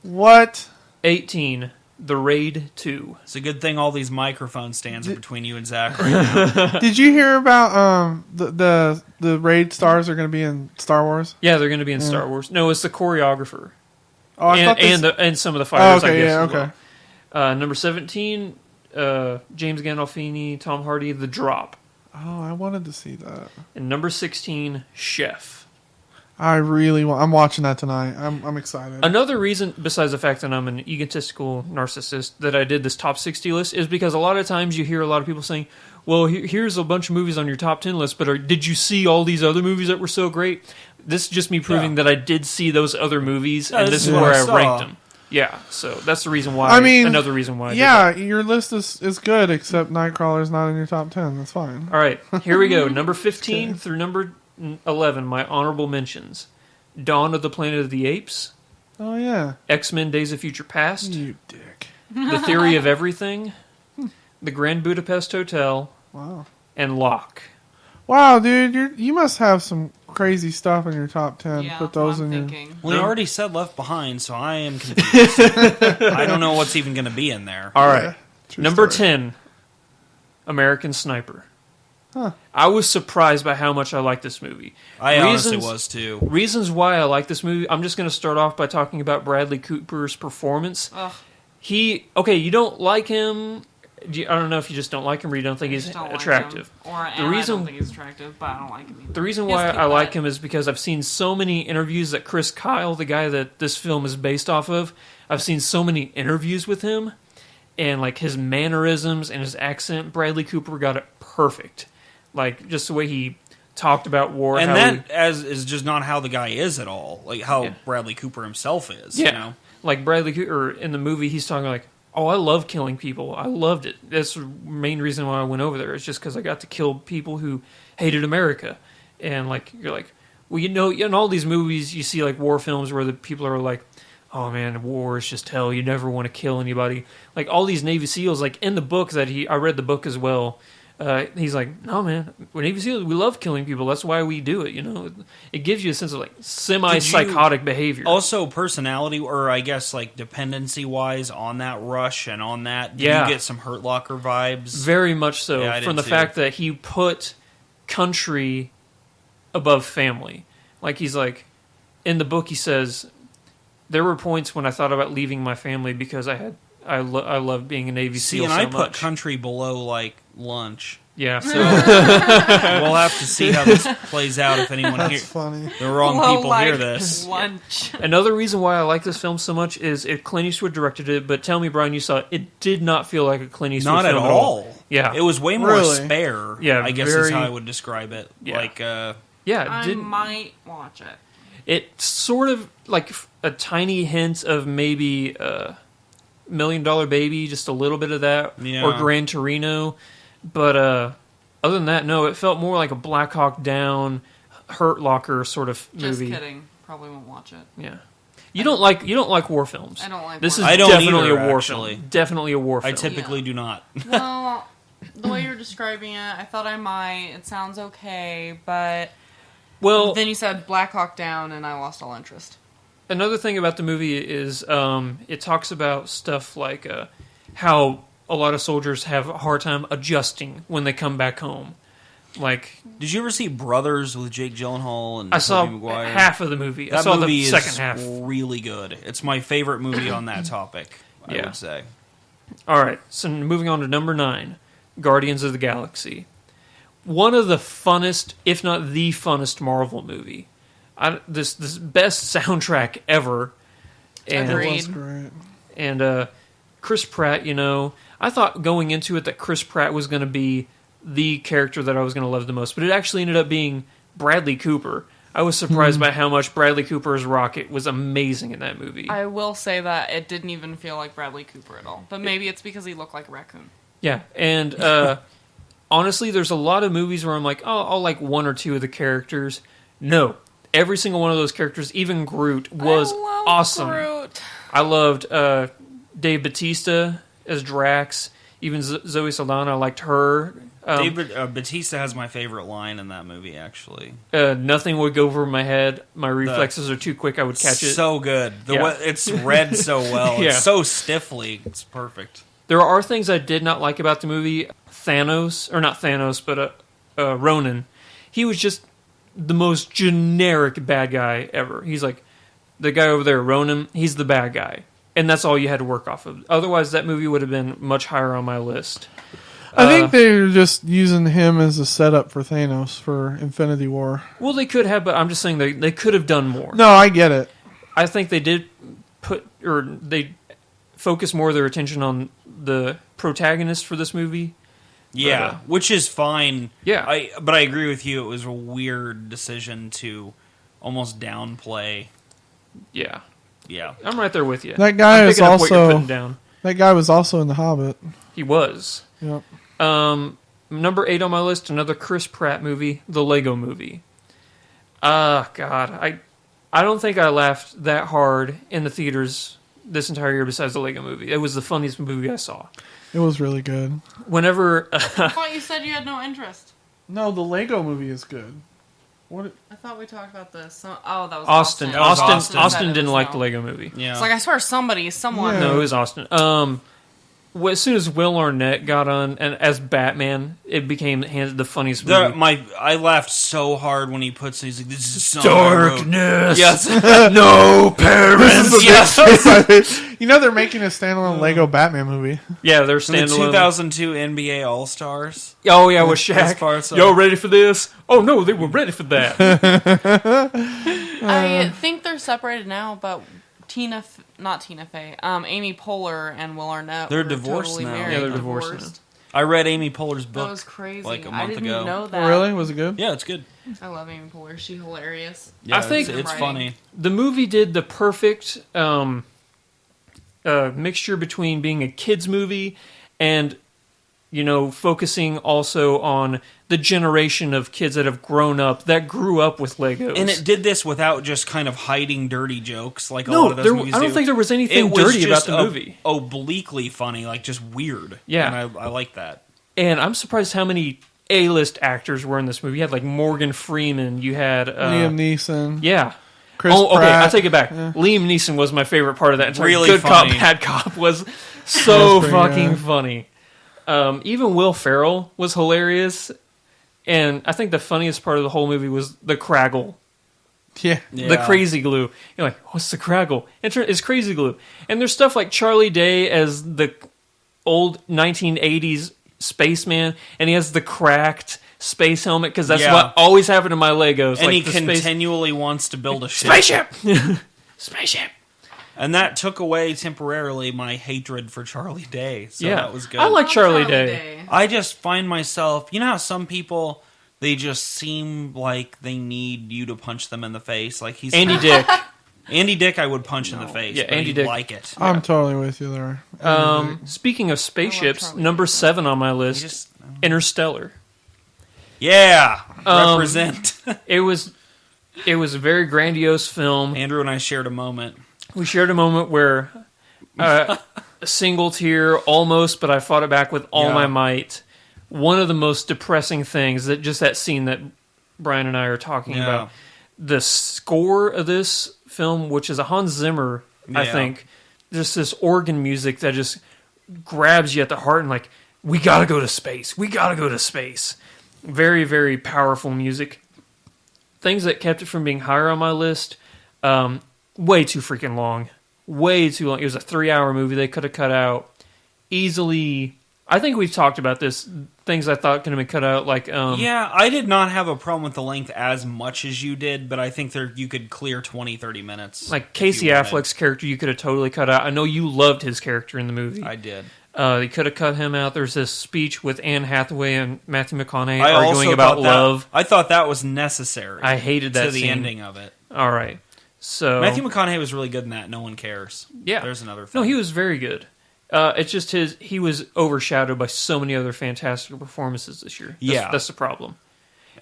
[SPEAKER 4] What?
[SPEAKER 2] 18, The Raid 2.
[SPEAKER 5] It's a good thing all these microphone stands are between you and Zach right now.
[SPEAKER 4] Did you hear about the raid stars are going to be in Star Wars?
[SPEAKER 2] Yeah, they're going to be in Star Wars. No, it's the choreographer.
[SPEAKER 4] Oh, I thought this...
[SPEAKER 2] and some of the fighters,
[SPEAKER 4] okay,
[SPEAKER 2] I guess.
[SPEAKER 4] yeah,
[SPEAKER 2] as well.
[SPEAKER 4] okay.
[SPEAKER 2] Number 17, James Gandolfini, Tom Hardy, The Drop.
[SPEAKER 4] Oh, I wanted to see that.
[SPEAKER 2] And number 16, Chef.
[SPEAKER 4] I really want. I'm watching that tonight. I'm excited.
[SPEAKER 2] Another reason, besides the fact that I'm an egotistical narcissist, that I did this top 60 list is because a lot of times you hear a lot of people saying, well, here's a bunch of movies on your top 10 list, but did you see all these other movies that were so great? This is just me proving that I did see those other movies, and this is where I ranked them. Yeah, so that's the reason why. Another reason why. I did that.
[SPEAKER 4] Your list is good, except Nightcrawler's not in your top 10. That's fine.
[SPEAKER 2] All right, here we go. Number 15 through number 11, my honorable mentions. Dawn of the Planet of the Apes.
[SPEAKER 4] Oh, yeah.
[SPEAKER 2] X-Men Days of Future Past.
[SPEAKER 4] You dick.
[SPEAKER 2] The Theory of Everything. The Grand Budapest Hotel.
[SPEAKER 4] Wow.
[SPEAKER 2] And Locke.
[SPEAKER 4] Wow, dude, you must have some crazy stuff in your top 10.
[SPEAKER 3] Yeah,
[SPEAKER 4] Put those
[SPEAKER 3] I'm
[SPEAKER 4] in
[SPEAKER 3] thinking.
[SPEAKER 5] Well, you already said Left Behind, so I am confused. I don't know what's even going to be in there.
[SPEAKER 2] All right.
[SPEAKER 4] Yeah, true
[SPEAKER 2] Number
[SPEAKER 4] story.
[SPEAKER 2] 10, American Sniper.
[SPEAKER 4] Huh.
[SPEAKER 2] I was surprised by how much I like this movie.
[SPEAKER 5] I honestly was too.
[SPEAKER 2] Reasons why I like this movie, I'm just going to start off by talking about Bradley Cooper's performance.
[SPEAKER 3] Ugh.
[SPEAKER 2] You don't like him. I don't know if you just don't like him or you don't think he's
[SPEAKER 3] Don't like
[SPEAKER 2] attractive.
[SPEAKER 3] him. Or
[SPEAKER 2] The reason-
[SPEAKER 3] I don't think he's attractive, but I don't like him either.
[SPEAKER 2] The reason
[SPEAKER 3] He has
[SPEAKER 2] why
[SPEAKER 3] cute
[SPEAKER 2] I like
[SPEAKER 3] butt.
[SPEAKER 2] him is because I've seen so many interviews that Chris Kyle, the guy that this film is based off of, I've seen so many interviews with him, and like his mannerisms and his accent, Bradley Cooper got it perfect. Like just the way he talked about war,
[SPEAKER 5] And
[SPEAKER 2] how
[SPEAKER 5] that is just not how the guy is at all. Like how
[SPEAKER 2] Yeah.
[SPEAKER 5] Bradley Cooper himself is.
[SPEAKER 2] yeah,
[SPEAKER 5] You know?
[SPEAKER 2] like Bradley Cooper in the movie, he's talking like, "Oh, I love killing people. I loved it. That's the main reason why I went over there. It's just because I got to kill people who hated America." And like you're like, well, in all these movies, you see like war films where the people are like, "Oh man, war is just hell. You never want to kill anybody." Like all these Navy SEALs, like in the book that I read the book as well. He's like, "No man, we're Navy SEALs. We love killing people. That's why we do it. You know, it gives you a sense of like semi-psychotic behavior."
[SPEAKER 5] Also, personality, or I guess like dependency wise, on that Rush and on that, did
[SPEAKER 2] Yeah.
[SPEAKER 5] you get some Hurt Locker vibes?
[SPEAKER 2] Very much so,
[SPEAKER 5] Yeah, I did
[SPEAKER 2] from the
[SPEAKER 5] too.
[SPEAKER 2] fact that he put country above family. Like he's like, in the book he says, there were points when I thought about leaving my family because I loved being a Navy
[SPEAKER 5] See,
[SPEAKER 2] SEAL
[SPEAKER 5] and
[SPEAKER 2] so
[SPEAKER 5] I put
[SPEAKER 2] much.
[SPEAKER 5] country below like lunch.
[SPEAKER 2] Yeah, so
[SPEAKER 5] We'll have to see how this plays out if anyone
[SPEAKER 4] That's
[SPEAKER 5] here,
[SPEAKER 4] funny.
[SPEAKER 5] the wrong
[SPEAKER 3] Well,
[SPEAKER 5] people
[SPEAKER 3] like
[SPEAKER 5] hear this.
[SPEAKER 3] Lunch.
[SPEAKER 2] another reason why I like this film so much is Clint Eastwood directed it, but tell me, Brian, you saw it. It did not feel like a Clint Eastwood
[SPEAKER 5] Not at
[SPEAKER 2] film
[SPEAKER 5] all.
[SPEAKER 2] Yeah.
[SPEAKER 5] It was way more
[SPEAKER 4] Really?
[SPEAKER 5] spare.
[SPEAKER 2] Yeah,
[SPEAKER 5] I guess is
[SPEAKER 2] very-
[SPEAKER 5] how I would describe it.
[SPEAKER 2] Yeah.
[SPEAKER 5] Like,
[SPEAKER 2] Yeah, it
[SPEAKER 3] I
[SPEAKER 2] didn't.
[SPEAKER 3] might watch it.
[SPEAKER 2] It sort of like a tiny hint of maybe $1 Million Baby, just a little bit of that,
[SPEAKER 5] Yeah.
[SPEAKER 2] or Gran Torino. But other than that, no, it felt more like a Black Hawk Down, Hurt Locker sort of
[SPEAKER 3] Just
[SPEAKER 2] movie.
[SPEAKER 3] kidding. Probably won't watch it.
[SPEAKER 2] Yeah, you don't like war films.
[SPEAKER 3] I don't like
[SPEAKER 2] This
[SPEAKER 3] war
[SPEAKER 2] is
[SPEAKER 5] I don't
[SPEAKER 2] definitely
[SPEAKER 5] either,
[SPEAKER 2] a war
[SPEAKER 5] actually.
[SPEAKER 2] film. Definitely a war
[SPEAKER 5] I
[SPEAKER 2] film.
[SPEAKER 5] typically
[SPEAKER 3] Yeah.
[SPEAKER 5] do not.
[SPEAKER 3] Well, the way you're describing it, I thought I might. It sounds okay, but
[SPEAKER 2] Well,
[SPEAKER 3] then you said Black Hawk Down, and I lost all interest.
[SPEAKER 2] another thing about the movie is it talks about stuff like how a lot of soldiers have a hard time adjusting when they come back home. Like,
[SPEAKER 5] Did you ever see Brothers with Jake Gyllenhaal and
[SPEAKER 2] I saw
[SPEAKER 5] Tobey Maguire?
[SPEAKER 2] half of the movie. I
[SPEAKER 5] That
[SPEAKER 2] saw
[SPEAKER 5] movie
[SPEAKER 2] the second half.
[SPEAKER 5] is really good. It's my favorite movie on that topic, I
[SPEAKER 2] Yeah.
[SPEAKER 5] would say.
[SPEAKER 2] All right, so moving on to number 9, Guardians of the Galaxy. One of the funnest, if not the funnest, Marvel movie. this best soundtrack ever. And,
[SPEAKER 3] Agreed.
[SPEAKER 4] That's great.
[SPEAKER 2] And Chris Pratt, I thought going into it that Chris Pratt was going to be the character that I was going to love the most, but it actually ended up being Bradley Cooper. I was surprised by how much Bradley Cooper's Rocket was amazing in that movie.
[SPEAKER 3] I will say that it didn't even feel like Bradley Cooper at all. But maybe it's because he looked like a raccoon.
[SPEAKER 2] Yeah, and honestly, there's a lot of movies where I'm like, oh, I'll like one or two of the characters. No, every single one of those characters, even Groot, was
[SPEAKER 3] I love
[SPEAKER 2] awesome.
[SPEAKER 3] Groot.
[SPEAKER 2] I loved Dave Bautista as Drax. Even Zoe Saldana, I liked her.
[SPEAKER 5] David Batista has my favorite line in that movie, actually.
[SPEAKER 2] Nothing would go over my head. My reflexes are too quick. I would catch it.
[SPEAKER 5] So good.
[SPEAKER 2] Yeah.
[SPEAKER 5] It's read so well.
[SPEAKER 2] Yeah.
[SPEAKER 5] It's so stiffly. It's perfect.
[SPEAKER 2] There are things I did not like about the movie. Thanos, or not Thanos, but Ronan. He was just the most generic bad guy ever. He's like, the guy over there, Ronan, he's the bad guy. And that's all you had to work off of. Otherwise, that movie would have been much higher on my list.
[SPEAKER 4] I think they're just using him as a setup for Thanos for Infinity War.
[SPEAKER 2] Well, they could have, but I'm just saying they could have done more.
[SPEAKER 4] No, I get it.
[SPEAKER 2] I think they did they focus more of their attention on the protagonist for this movie.
[SPEAKER 5] Yeah, which is fine.
[SPEAKER 2] Yeah.
[SPEAKER 5] But I agree with you. It was a weird decision to almost downplay.
[SPEAKER 2] Yeah.
[SPEAKER 5] Yeah.
[SPEAKER 2] I'm right there with you.
[SPEAKER 4] That guy
[SPEAKER 2] I'm
[SPEAKER 4] is
[SPEAKER 2] picking up what you're
[SPEAKER 4] also
[SPEAKER 2] putting down.
[SPEAKER 4] that guy was also in The Hobbit.
[SPEAKER 2] He was.
[SPEAKER 4] Yep.
[SPEAKER 2] Number 8 on my list, another Chris Pratt movie, The Lego Movie. God, I don't think I laughed that hard in the theaters this entire year besides The Lego Movie. It was the funniest movie I saw.
[SPEAKER 4] It was really good.
[SPEAKER 2] Whenever
[SPEAKER 3] I thought you said you had no interest.
[SPEAKER 4] No, the Lego movie is good. What?
[SPEAKER 3] I thought we talked about this. That was
[SPEAKER 2] Austin
[SPEAKER 5] That was
[SPEAKER 2] Austin
[SPEAKER 5] Austin.
[SPEAKER 2] didn't like The Lego Movie.
[SPEAKER 5] Yeah.
[SPEAKER 3] It's like, I swear someone.
[SPEAKER 4] Yeah.
[SPEAKER 2] No, it was Austin. As soon as Will Arnett got on and as Batman, it became the funniest movie.
[SPEAKER 5] I laughed so hard when he's like, this is something I wrote.
[SPEAKER 2] Darkness.
[SPEAKER 5] Yes.
[SPEAKER 2] No parents.
[SPEAKER 5] Yes.
[SPEAKER 4] You know they're making a standalone Lego Batman movie.
[SPEAKER 2] Yeah, they're
[SPEAKER 5] The
[SPEAKER 2] standalone.
[SPEAKER 5] 2002 NBA All-Stars.
[SPEAKER 2] Oh yeah, with
[SPEAKER 5] Best
[SPEAKER 2] Shaq.
[SPEAKER 5] parts of
[SPEAKER 2] Y'all
[SPEAKER 5] it.
[SPEAKER 2] ready for this? Oh no, they were ready for that.
[SPEAKER 3] I think they're separated now, but not Tina Fey, Amy Poehler and Will Arnett.
[SPEAKER 5] They're
[SPEAKER 3] were
[SPEAKER 5] divorced
[SPEAKER 3] totally
[SPEAKER 5] now.
[SPEAKER 3] Married,
[SPEAKER 2] Yeah, they're divorced
[SPEAKER 5] I read Amy Poehler's
[SPEAKER 3] That
[SPEAKER 5] book.
[SPEAKER 3] was crazy.
[SPEAKER 5] like a
[SPEAKER 3] I
[SPEAKER 5] month
[SPEAKER 3] didn't
[SPEAKER 5] ago.
[SPEAKER 3] know that.
[SPEAKER 4] Oh, really? Was it good?
[SPEAKER 5] Yeah, it's good.
[SPEAKER 3] I love Amy Poehler. She's hilarious.
[SPEAKER 5] Yeah,
[SPEAKER 2] I think-
[SPEAKER 5] it's funny.
[SPEAKER 2] The movie did the perfect mixture between being a kids movie and focusing also on the generation of kids that have grown up that grew up with Legos.
[SPEAKER 5] And it did this without just kind of hiding dirty jokes like a
[SPEAKER 2] No,
[SPEAKER 5] lot of those
[SPEAKER 2] there-
[SPEAKER 5] movies
[SPEAKER 2] I don't
[SPEAKER 5] do.
[SPEAKER 2] think there was anything
[SPEAKER 5] It was
[SPEAKER 2] dirty about
[SPEAKER 5] just
[SPEAKER 2] the movie.
[SPEAKER 5] Obliquely funny, like just weird.
[SPEAKER 2] Yeah.
[SPEAKER 5] And I like that.
[SPEAKER 2] And I'm surprised how many A-list actors were in this movie. You had like Morgan Freeman. You had
[SPEAKER 4] Liam Neeson.
[SPEAKER 2] Yeah.
[SPEAKER 4] Chris
[SPEAKER 2] Okay,
[SPEAKER 4] Pratt.
[SPEAKER 2] I take it back. Liam Neeson was my favorite part of that entire
[SPEAKER 5] Really
[SPEAKER 2] Good
[SPEAKER 5] funny.
[SPEAKER 2] Cop, Bad Cop was so
[SPEAKER 4] pretty
[SPEAKER 2] fucking
[SPEAKER 4] good.
[SPEAKER 2] funny. Even Will Ferrell was hilarious. And I think the funniest part of the whole movie was the Craggle.
[SPEAKER 4] Yeah.
[SPEAKER 2] The crazy glue. You're like, what's the Craggle? It's crazy glue. And there's stuff like Charlie Day as the old 1980s spaceman, and he has the cracked space helmet because that's
[SPEAKER 5] Yeah.
[SPEAKER 2] what always happened to my Legos.
[SPEAKER 5] And
[SPEAKER 2] like
[SPEAKER 5] he
[SPEAKER 2] the space-
[SPEAKER 5] continually wants to build a ship.
[SPEAKER 2] spaceship, spaceship.
[SPEAKER 5] And that took away temporarily my hatred for Charlie Day. So
[SPEAKER 2] Yeah,
[SPEAKER 5] that was good.
[SPEAKER 2] I like Charlie Day.
[SPEAKER 5] I just find myself, you know how some people, they just seem like they need you to punch them in the face? Like he's
[SPEAKER 2] Andy Dick.
[SPEAKER 5] Andy Dick I would punch in the face,
[SPEAKER 2] Yeah,
[SPEAKER 5] but
[SPEAKER 2] Andy
[SPEAKER 5] he'd
[SPEAKER 2] Dick.
[SPEAKER 5] like it.
[SPEAKER 4] I'm totally with you there.
[SPEAKER 2] Speaking of spaceships,
[SPEAKER 3] Charlie
[SPEAKER 2] number
[SPEAKER 3] Day.
[SPEAKER 2] 7 on my
[SPEAKER 5] He
[SPEAKER 2] list,
[SPEAKER 5] just,
[SPEAKER 2] Interstellar.
[SPEAKER 5] yeah, represent.
[SPEAKER 2] It was a very grandiose film.
[SPEAKER 5] Andrew and I shared a moment.
[SPEAKER 2] We shared a moment where a single tear, almost, but I fought it back with all
[SPEAKER 5] Yeah.
[SPEAKER 2] my might. One of the most depressing things that scene that Brian and I are talking
[SPEAKER 5] Yeah.
[SPEAKER 2] about. The score of this film, which is a Hans Zimmer, I
[SPEAKER 5] Yeah.
[SPEAKER 2] think, just this organ music that just grabs you at the heart and like, we gotta go to space. We gotta go to space. Very, very powerful music. Things that kept it from being higher on my list, way too freaking long. Way too long. It was a 3-hour movie they could have cut out. Easily I think we've talked about this. Things I thought could have been cut out, like
[SPEAKER 5] Yeah, I did not have a problem with the length as much as you did, but I think you could clear 20, 30 minutes.
[SPEAKER 2] like
[SPEAKER 5] if
[SPEAKER 2] Casey
[SPEAKER 5] you wanted.
[SPEAKER 2] Affleck's character. You could have totally cut out. I know you loved his character in the movie.
[SPEAKER 5] I did.
[SPEAKER 2] They could have cut him out. There's this speech with Anne Hathaway and Matthew McConaughey
[SPEAKER 5] I
[SPEAKER 2] arguing
[SPEAKER 5] also
[SPEAKER 2] about
[SPEAKER 5] thought that-
[SPEAKER 2] love.
[SPEAKER 5] I thought that was necessary.
[SPEAKER 2] I hated that
[SPEAKER 5] to the
[SPEAKER 2] scene.
[SPEAKER 5] ending of it.
[SPEAKER 2] All right, so
[SPEAKER 5] Matthew McConaughey was really good in that. No one cares.
[SPEAKER 2] yeah,
[SPEAKER 5] There's another thing.
[SPEAKER 2] No, he was very good. It's just he was overshadowed by so many other fantastic performances this year. That's the problem.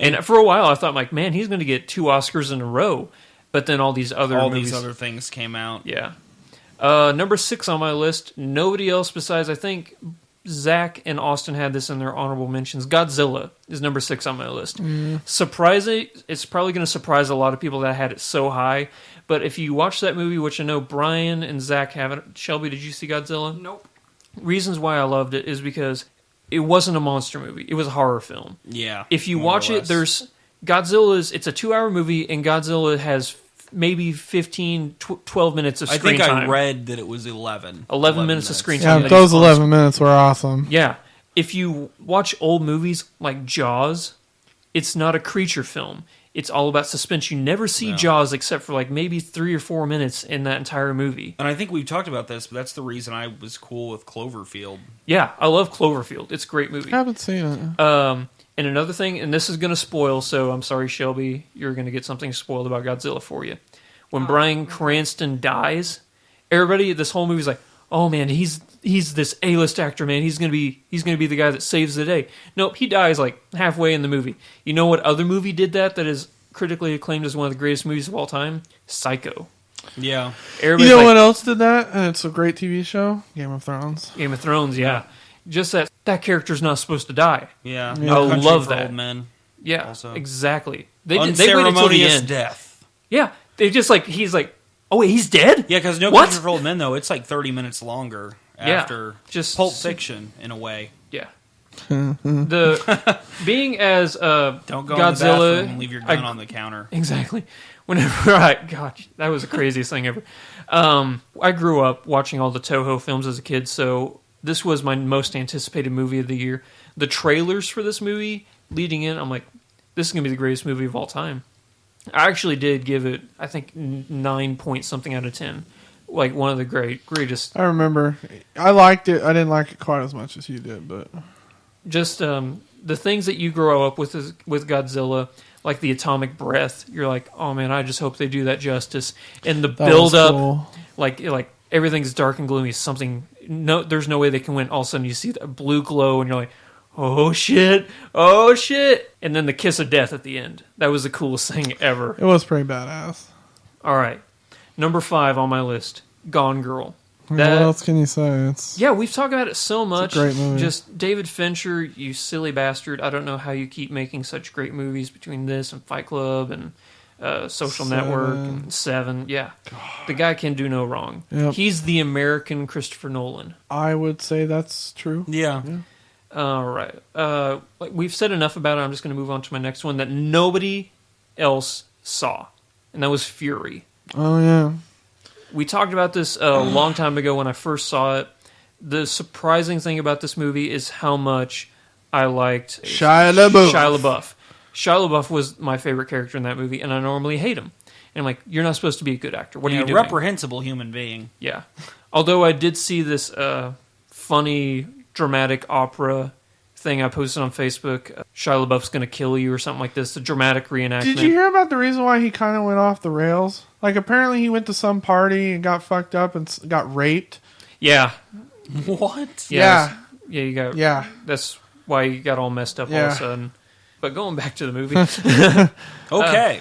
[SPEAKER 2] And for a while, I thought, like, man, he's going to get 2 Oscars in a row. But then all these other movies,
[SPEAKER 5] other things came out.
[SPEAKER 2] yeah. Number 6 on my list. Nobody else besides, I think, Zach and Austin had this in their honorable mentions. Godzilla is number 6 on my list. Surprising, it's probably going to surprise a lot of people that had it so high. But if you watch that movie, which I know Brian and Zach haven't, Shelby, did you see Godzilla?
[SPEAKER 3] Nope.
[SPEAKER 2] Reasons why I loved it is because it wasn't a monster movie. It was a horror film.
[SPEAKER 5] Yeah.
[SPEAKER 2] If you
[SPEAKER 5] more
[SPEAKER 2] watch
[SPEAKER 5] or
[SPEAKER 2] it,
[SPEAKER 5] less.
[SPEAKER 2] there's Godzilla's. It's a 2-hour movie, and Godzilla has maybe 15, 12 minutes of
[SPEAKER 5] I
[SPEAKER 2] screen
[SPEAKER 5] think
[SPEAKER 2] time.
[SPEAKER 5] I read that it was 11.
[SPEAKER 2] 11 minutes of screen
[SPEAKER 4] Yeah,
[SPEAKER 2] time.
[SPEAKER 4] those 11 minutes were awesome.
[SPEAKER 2] Yeah. If you watch old movies like Jaws, it's not a creature film. It's all about suspense. You never see Jaws except for like maybe 3 or 4 minutes in that entire movie.
[SPEAKER 5] And I think we've talked about this, but that's the reason I was cool with Cloverfield.
[SPEAKER 2] Yeah, I love Cloverfield. It's a great movie.
[SPEAKER 4] I haven't seen it.
[SPEAKER 2] And another thing, and this is going to spoil, so I'm sorry, Shelby, you're going to get something spoiled about Godzilla for you. When Bryan Cranston dies, everybody, this whole movie's like, oh man, he's this A-list actor, man. He's gonna be the guy that saves the day. Nope, he dies like halfway in the movie. You know what other movie did that is critically acclaimed as one of the greatest movies of all time? Psycho.
[SPEAKER 5] Yeah.
[SPEAKER 2] Everybody's
[SPEAKER 4] You know
[SPEAKER 2] like,
[SPEAKER 4] what else did that? And it's a great TV show? Game of Thrones.
[SPEAKER 2] Game of Thrones, yeah. Just that character's not supposed to die.
[SPEAKER 5] Yeah.
[SPEAKER 2] I
[SPEAKER 5] Country
[SPEAKER 2] love
[SPEAKER 5] for
[SPEAKER 2] that.
[SPEAKER 5] Old Men.
[SPEAKER 2] Yeah,
[SPEAKER 5] Also.
[SPEAKER 2] exactly. They waited till the
[SPEAKER 5] Unceremonious
[SPEAKER 2] end.
[SPEAKER 5] death.
[SPEAKER 2] Yeah, they just like he's like, oh wait, he's dead.
[SPEAKER 5] Yeah, because No
[SPEAKER 2] What?
[SPEAKER 5] Country for Old Men, though, it's like 30 minutes longer
[SPEAKER 2] Yeah.
[SPEAKER 5] after
[SPEAKER 2] Just
[SPEAKER 5] Pulp Fiction, in a way.
[SPEAKER 2] Yeah. The being as
[SPEAKER 5] Don't go in the
[SPEAKER 2] Godzilla
[SPEAKER 5] bathroom and leave your gun
[SPEAKER 2] I-
[SPEAKER 5] on the counter.
[SPEAKER 2] Exactly. Whenever God, that was the craziest thing ever. I grew up watching all the Toho films as a kid, so this was my most anticipated movie of the year. The trailers for this movie leading in, I'm like, this is gonna be the greatest movie of all time. I actually did give it, I think, 9 point something out of 10. Like one of the greatest.
[SPEAKER 4] I remember. I liked it. I didn't like it quite as much as you did, but
[SPEAKER 2] Just the things that you grow up with with Godzilla, like the atomic breath. You're like, oh man, I just hope they do that justice. And the
[SPEAKER 4] that
[SPEAKER 2] build
[SPEAKER 4] was
[SPEAKER 2] up,
[SPEAKER 4] cool.
[SPEAKER 2] like everything's dark and gloomy. Something there's no way they can win. All of a sudden, you see that blue glow, and you're like, oh shit, and then the kiss of death at the end. That was the coolest thing ever.
[SPEAKER 4] It was pretty badass.
[SPEAKER 2] All right, number 5 on my list, Gone Girl.
[SPEAKER 4] I mean, what else can you say? It's
[SPEAKER 2] Yeah, we've talked about it so much.
[SPEAKER 4] great movie.
[SPEAKER 2] Just David Fincher, you silly bastard. I don't know how you keep making such great movies between this and Fight Club and Social Network and Seven. Yeah, the guy can do no wrong.
[SPEAKER 4] Yep.
[SPEAKER 2] He's the American Christopher Nolan.
[SPEAKER 4] I would say that's true.
[SPEAKER 5] Yeah.
[SPEAKER 2] All right. Like we've said enough about it. I'm just going to move on to my next one that nobody else saw, and that was Fury.
[SPEAKER 4] Oh yeah.
[SPEAKER 2] We talked about this a long time ago when I first saw it. The surprising thing about this movie is how much I liked
[SPEAKER 4] Shia LaBeouf.
[SPEAKER 2] Shia LaBeouf was my favorite character in that movie, and I normally hate him. And I'm like, you're not supposed to be a good actor. What are you doing?
[SPEAKER 5] Reprehensible human being.
[SPEAKER 2] Yeah. Although I did see this funny, dramatic opera thing I posted on Facebook. Shia LaBeouf's going to kill you or something like this. A dramatic reenactment.
[SPEAKER 4] Did you hear about the reason why he kind of went off the rails? Like apparently he went to some party and got fucked up and got raped.
[SPEAKER 2] Yeah.
[SPEAKER 5] What?
[SPEAKER 2] Yeah. Yeah, you got.
[SPEAKER 4] Yeah.
[SPEAKER 2] That's why you got all messed up all of
[SPEAKER 4] Yeah.
[SPEAKER 2] a sudden. But going back to the movie,
[SPEAKER 5] Okay.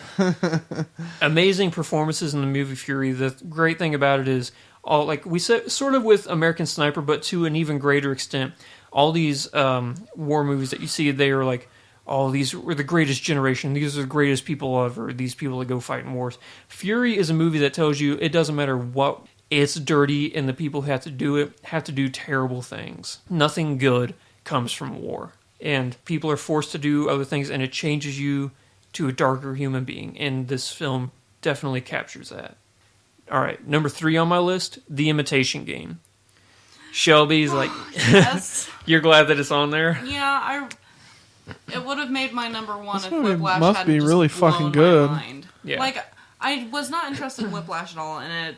[SPEAKER 2] amazing performances in the movie Fury. The great thing about it is, all like we said, sort of with American Sniper, but to an even greater extent, all these war movies that you see, they are like, oh, these were the greatest generation. These are the greatest people ever. These people that go fight in wars. Fury is a movie that tells you it doesn't matter what. It's dirty, and the people who have to do it have to do terrible things. Nothing good comes from war. And people are forced to do other things, and it changes you to a darker human being. And this film definitely captures that. All right, number 3 on my list, The Imitation Game. Shelby's like,
[SPEAKER 3] Yes.
[SPEAKER 2] you're glad that it's on there?
[SPEAKER 3] Yeah, it would have made my number one
[SPEAKER 4] This
[SPEAKER 3] if
[SPEAKER 4] movie
[SPEAKER 3] Whiplash
[SPEAKER 4] must
[SPEAKER 3] hadn't
[SPEAKER 4] be
[SPEAKER 3] just
[SPEAKER 4] really
[SPEAKER 3] blown
[SPEAKER 4] fucking
[SPEAKER 3] my
[SPEAKER 4] good.
[SPEAKER 3] mind.
[SPEAKER 2] Yeah.
[SPEAKER 3] Like, I was not interested in Whiplash at all, and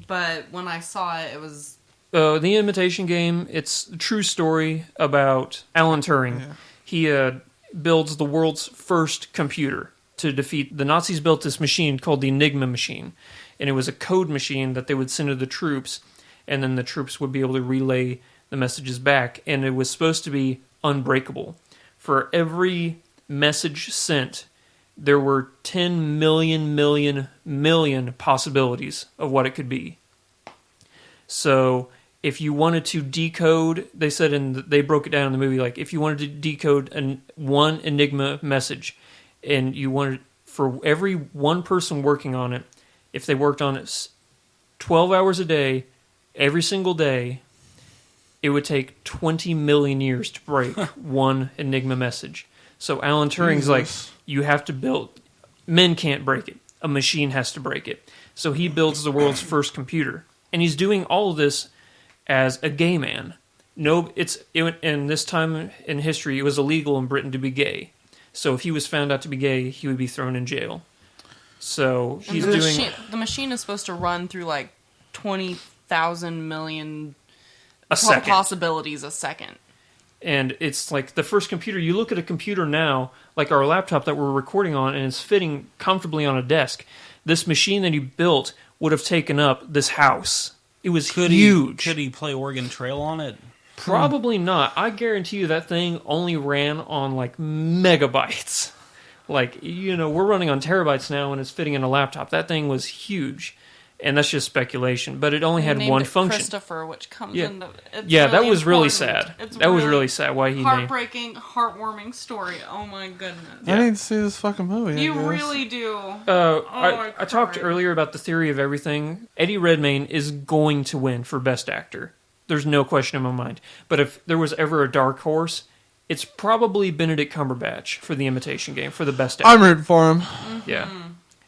[SPEAKER 3] but when I saw it, it was...
[SPEAKER 2] The Imitation Game, it's a true story about Alan Turing.
[SPEAKER 4] Yeah.
[SPEAKER 2] He builds the world's first computer to defeat... The Nazis built this machine called the Enigma machine, and it was a code machine that they would send to the troops, and then the troops would be able to relay the messages back, and it was supposed to be unbreakable. For every message sent, there were 10 million possibilities of what it could be. So if you wanted to decode, they said they broke it down in the movie, like if you wanted to decode one Enigma message, and you wanted, for every one person working on it, if they worked on it 12 hours a day, every single day, it would take 20 million years to break one Enigma message. So Alan Turing's like, you have to build... Men can't break it. A machine has to break it. So he builds the world's first computer. And he's doing all of this as a gay man. In this time in history, it was illegal in Britain to be gay. So if he was found out to be gay, he would be thrown in jail. So he's doing...
[SPEAKER 3] The machine is supposed to run through like 20,000 million
[SPEAKER 2] second.
[SPEAKER 3] possibilities a second.
[SPEAKER 2] And it's like the first computer. You look at a computer now, like our laptop that we're recording on, and it's fitting comfortably on a desk. This machine that he built would have taken up this house. It was huge.
[SPEAKER 5] Could he play Oregon Trail on it?
[SPEAKER 2] Probably not. I guarantee you that thing only ran on like megabytes. Like, we're running on terabytes now, and it's fitting in a laptop. That thing was huge. And that's just speculation, but it only had one function.
[SPEAKER 3] Christopher, which comes
[SPEAKER 2] Yeah.
[SPEAKER 3] into it's
[SPEAKER 2] Yeah, that
[SPEAKER 3] really
[SPEAKER 2] was really
[SPEAKER 3] important.
[SPEAKER 2] sad.
[SPEAKER 3] It's
[SPEAKER 2] That was really sad why he named.
[SPEAKER 3] heartbreaking, heartwarming story. Oh my goodness!
[SPEAKER 4] I need to see this fucking movie.
[SPEAKER 3] You
[SPEAKER 4] I guess.
[SPEAKER 3] really do.
[SPEAKER 2] I talked
[SPEAKER 3] cried.
[SPEAKER 2] earlier about the theory of everything. Eddie Redmayne is going to win for Best Actor. There's no question in my mind. But if there was ever a dark horse, it's probably Benedict Cumberbatch for The Imitation Game for the Best Actor.
[SPEAKER 4] I'm rooting for him.
[SPEAKER 2] Yeah.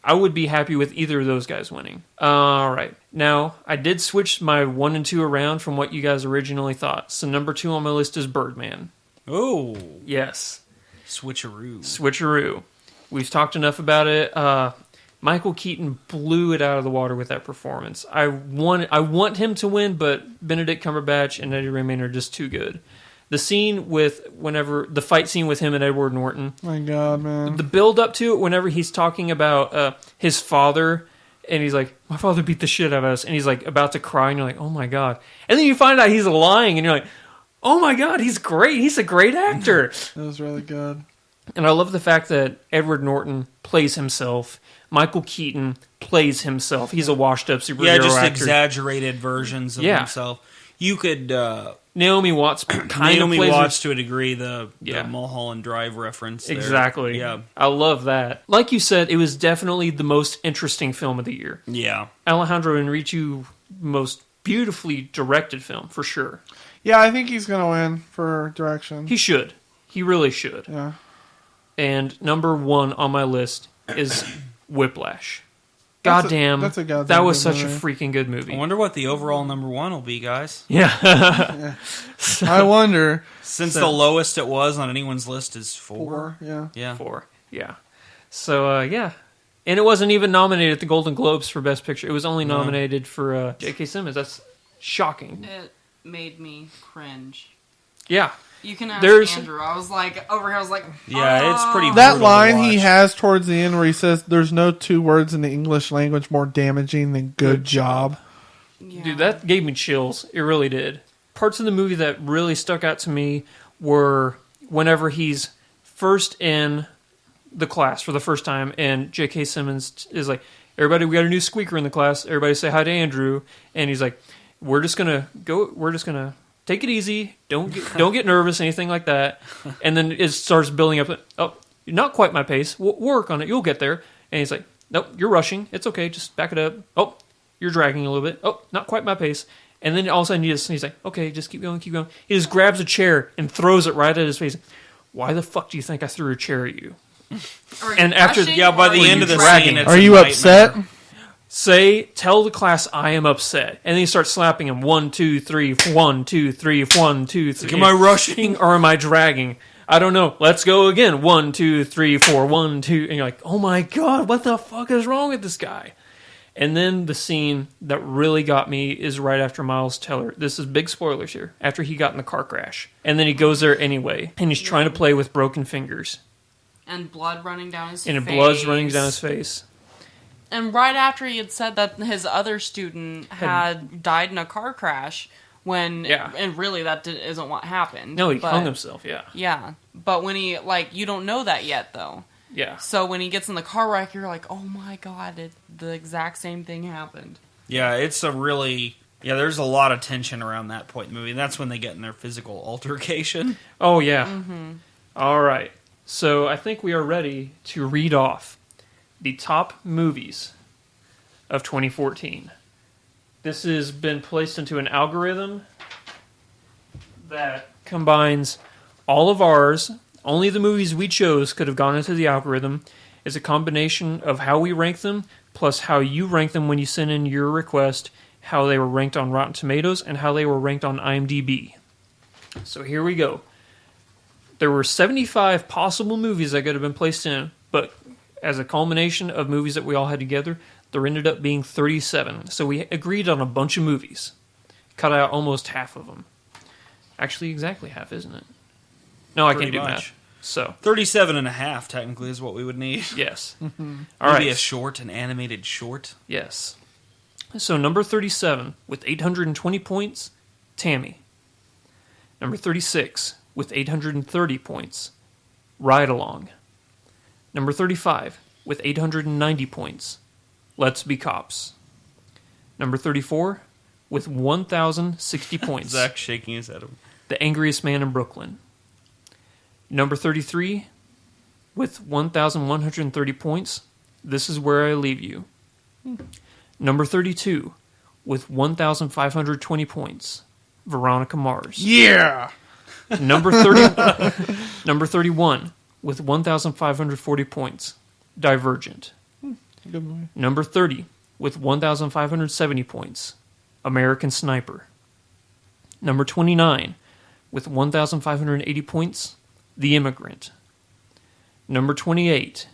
[SPEAKER 2] I would be happy with either of those guys winning. All right. Now, I did switch my 1 and 2 around from what you guys originally thought. So number 2 on my list is Birdman.
[SPEAKER 5] Oh,
[SPEAKER 2] Yes.
[SPEAKER 5] switcheroo.
[SPEAKER 2] We've talked enough about it. Michael Keaton blew it out of the water with that performance. I want him to win, but Benedict Cumberbatch and Eddie Redmayne are just too good. The fight scene with him and Edward Norton,
[SPEAKER 4] My God, man.
[SPEAKER 2] the build up to it, whenever he's talking about his father, and he's like, my father beat the shit out of us, and he's like about to cry, and you're like, oh my God. And then you find out he's lying, and you're like, oh my God, he's great. He's a great actor.
[SPEAKER 4] That was really good.
[SPEAKER 2] And I love the fact that Edward Norton plays himself. Michael Keaton plays himself. He's a washed-up superhero
[SPEAKER 5] Just
[SPEAKER 2] actor.
[SPEAKER 5] exaggerated versions of himself. You could...
[SPEAKER 2] Naomi Watts kind of
[SPEAKER 5] Naomi
[SPEAKER 2] plays
[SPEAKER 5] Watts to a degree, the
[SPEAKER 2] Yeah.
[SPEAKER 5] Mulholland Drive reference. There.
[SPEAKER 2] Exactly.
[SPEAKER 5] Yeah.
[SPEAKER 2] I love that. Like you said, it was definitely the most interesting film of the year.
[SPEAKER 5] Yeah.
[SPEAKER 2] Alejandro Inarritu, most beautifully directed film, for sure.
[SPEAKER 4] Yeah, I think he's going to win for direction.
[SPEAKER 2] He should. He really should.
[SPEAKER 4] Yeah.
[SPEAKER 2] And number 1 on my list is Whiplash.
[SPEAKER 4] That's
[SPEAKER 2] Goddamn,
[SPEAKER 4] that's a goddamn
[SPEAKER 2] that was
[SPEAKER 4] good
[SPEAKER 2] such a
[SPEAKER 4] movie.
[SPEAKER 2] freaking good movie.
[SPEAKER 5] I wonder what the overall number 1 will be, guys.
[SPEAKER 2] Yeah.
[SPEAKER 4] I wonder.
[SPEAKER 5] Since the lowest it was on anyone's list is 4.
[SPEAKER 4] 4, yeah.
[SPEAKER 5] Yeah.
[SPEAKER 2] 4. Yeah. So, yeah. And it wasn't even nominated at the Golden Globes for Best Picture. It was only nominated for J.K. Simmons. That's shocking.
[SPEAKER 3] It made me cringe.
[SPEAKER 2] Yeah.
[SPEAKER 3] You can ask
[SPEAKER 2] There's-
[SPEAKER 3] Andrew. I was like, over here, I was like,
[SPEAKER 5] Yeah, it's pretty
[SPEAKER 4] That
[SPEAKER 5] brutal to
[SPEAKER 4] line he
[SPEAKER 5] watch.
[SPEAKER 4] has towards the end where he says, there's no 2 words in the English language more damaging than good job.
[SPEAKER 3] yeah.
[SPEAKER 2] Dude, that gave me chills. It really did. Parts of the movie that really stuck out to me were whenever he's first in the class for the first time, and J.K. Simmons is like, everybody, we got a new squeaker in the class. Everybody say hi to Andrew. And he's like, we're just going to take it easy. Don't get nervous, anything like that. And then it starts building up. Oh, you're not quite my pace. We'll work on it. You'll get there. And he's like, nope, you're rushing. It's okay. Just back it up. Oh, you're dragging a little bit. Oh, not quite my pace. And then all of a sudden he's like, okay, just keep going, keep going. He just grabs a chair and throws it right at his face. Why the fuck do you think I threw a chair at you?
[SPEAKER 3] Are you
[SPEAKER 2] and after-
[SPEAKER 3] rushing
[SPEAKER 5] Yeah, by
[SPEAKER 3] or
[SPEAKER 5] the
[SPEAKER 3] are
[SPEAKER 5] end
[SPEAKER 3] you
[SPEAKER 5] of the
[SPEAKER 3] dragging?
[SPEAKER 5] scene, it's
[SPEAKER 4] Are
[SPEAKER 5] a
[SPEAKER 4] you
[SPEAKER 5] nightmare.
[SPEAKER 4] upset?
[SPEAKER 2] Tell the class I am upset. And then you start slapping him. 1, 2, 3, 1, 2, 3, 1, 2, 3.
[SPEAKER 5] Am I rushing?
[SPEAKER 2] Or am I dragging? I don't know. Let's go again. 1, 2, 3, 4, 1, 2. And you're like, oh my God, what the fuck is wrong with this guy? And then the scene that really got me is right after Miles Teller. This is big spoilers here. After he got in the car crash. And then he goes there anyway. And he's trying to play with broken fingers.
[SPEAKER 3] And blood running down his face.
[SPEAKER 2] And blood's running down his face.
[SPEAKER 3] And right after he had said that his other student had died in a car crash, and really that isn't what happened.
[SPEAKER 2] No, he hung himself, yeah.
[SPEAKER 3] Yeah, but when he, you don't know that yet, though.
[SPEAKER 2] Yeah.
[SPEAKER 3] So when he gets in the car wreck, you're like, oh my God, the exact same thing happened.
[SPEAKER 5] Yeah, it's a really... Yeah, there's a lot of tension around that point in the movie, and that's when they get in their physical altercation.
[SPEAKER 2] Oh, yeah. Mm-hmm. All right. So I think we are ready to read off the top movies of 2014. This has been placed into an algorithm that combines all of ours. Only the movies we chose could have gone into the algorithm. It's a combination of how we rank them, plus how you rank them when you send in your request, how they were ranked on Rotten Tomatoes, and how they were ranked on IMDb. So here we go. There were 75 possible movies that could have been placed in, but as a culmination of movies that we all had together, there ended up being 37. So we agreed on a bunch of movies. Cut out almost half of them. Actually, exactly half, isn't it? No, I can't do math. So
[SPEAKER 5] 37 and a half, technically, is what we would need.
[SPEAKER 2] yes. All
[SPEAKER 5] Maybe
[SPEAKER 2] right.
[SPEAKER 5] a short, an animated short.
[SPEAKER 2] Yes. So number 37, with 820 points, Tammy. Number 36, with 830 points, Ride Along. Number 35, with 890 points, Let's Be Cops. Number 34, with 1,060 points,
[SPEAKER 5] Zach shaking his head.
[SPEAKER 2] The Angriest Man in Brooklyn. Number 33, with 1,130 points, This Is Where I Leave You. Number 32, with 1,520 points, Veronica Mars.
[SPEAKER 4] Yeah.
[SPEAKER 2] Number 31, with 1,540 points, Divergent.
[SPEAKER 4] Good movie.
[SPEAKER 2] Number 30, with 1,570 points, American Sniper. Number 29, with 1,580 points, The Immigrant. Number 28,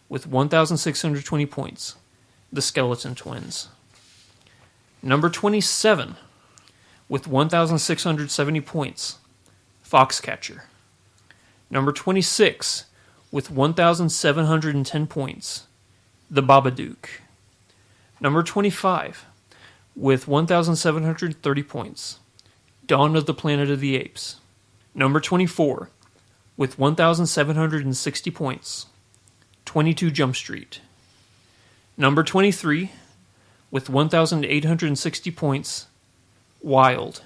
[SPEAKER 2] with 1,620 points, The Skeleton Twins. Number 27, with 1,670 points, Foxcatcher. Number 26, with 1,710 points, The Babadook. Number 25, with 1,730 points, Dawn of the Planet of the Apes. Number 24, with 1,760 points, 22 Jump Street. Number 23, with 1,860 points, Wild.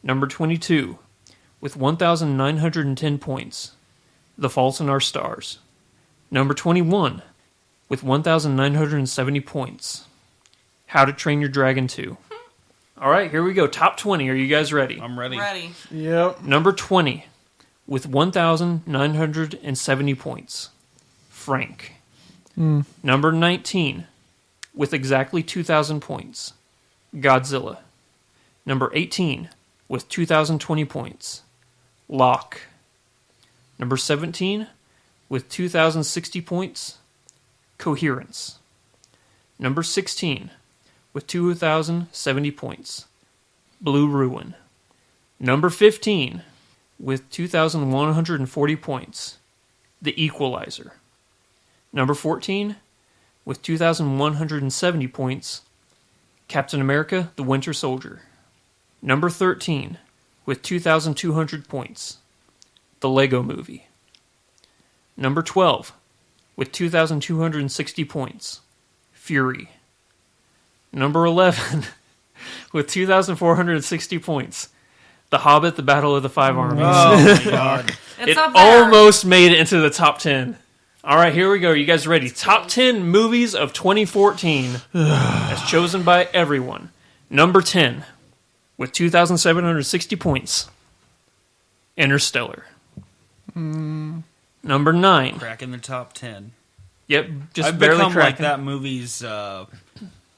[SPEAKER 2] Number 22, with 1,910 points, The Fault in Our Stars. Number 21, with 1,970 points, How to Train Your Dragon 2. All right, here we go. Top 20. Are you guys ready?
[SPEAKER 5] I'm ready.
[SPEAKER 3] Ready.
[SPEAKER 4] Yep.
[SPEAKER 2] Number 20, with 1,970 points, Frank. Number 19, with exactly 2,000 points, Godzilla. Number 18, with 2,020 points, Locke. Number 17, with 2,060 points, Coherence. Number 16, with 2,070 points, Blue Ruin. Number 15, with 2,140 points, The Equalizer. Number 14, with 2,170 points, Captain America, The Winter Soldier. Number 13, with 2,200 points, The Lego Movie. Number 12, with 2,260 points, Fury. Number 11, with 2,460 points, The Hobbit, The Battle of the Five Armies.
[SPEAKER 5] Oh, my God.
[SPEAKER 3] It's
[SPEAKER 2] It
[SPEAKER 3] up there.
[SPEAKER 2] almost made it into the top 10. All right, here we go. You guys ready? Top 10 movies of 2014 as chosen by everyone. Number 10, with 2,760 points, Interstellar. Number 9,
[SPEAKER 5] Crack in the top 10.
[SPEAKER 2] Yep, just
[SPEAKER 5] I've
[SPEAKER 2] barely
[SPEAKER 5] become like
[SPEAKER 2] cracking.
[SPEAKER 5] that movie's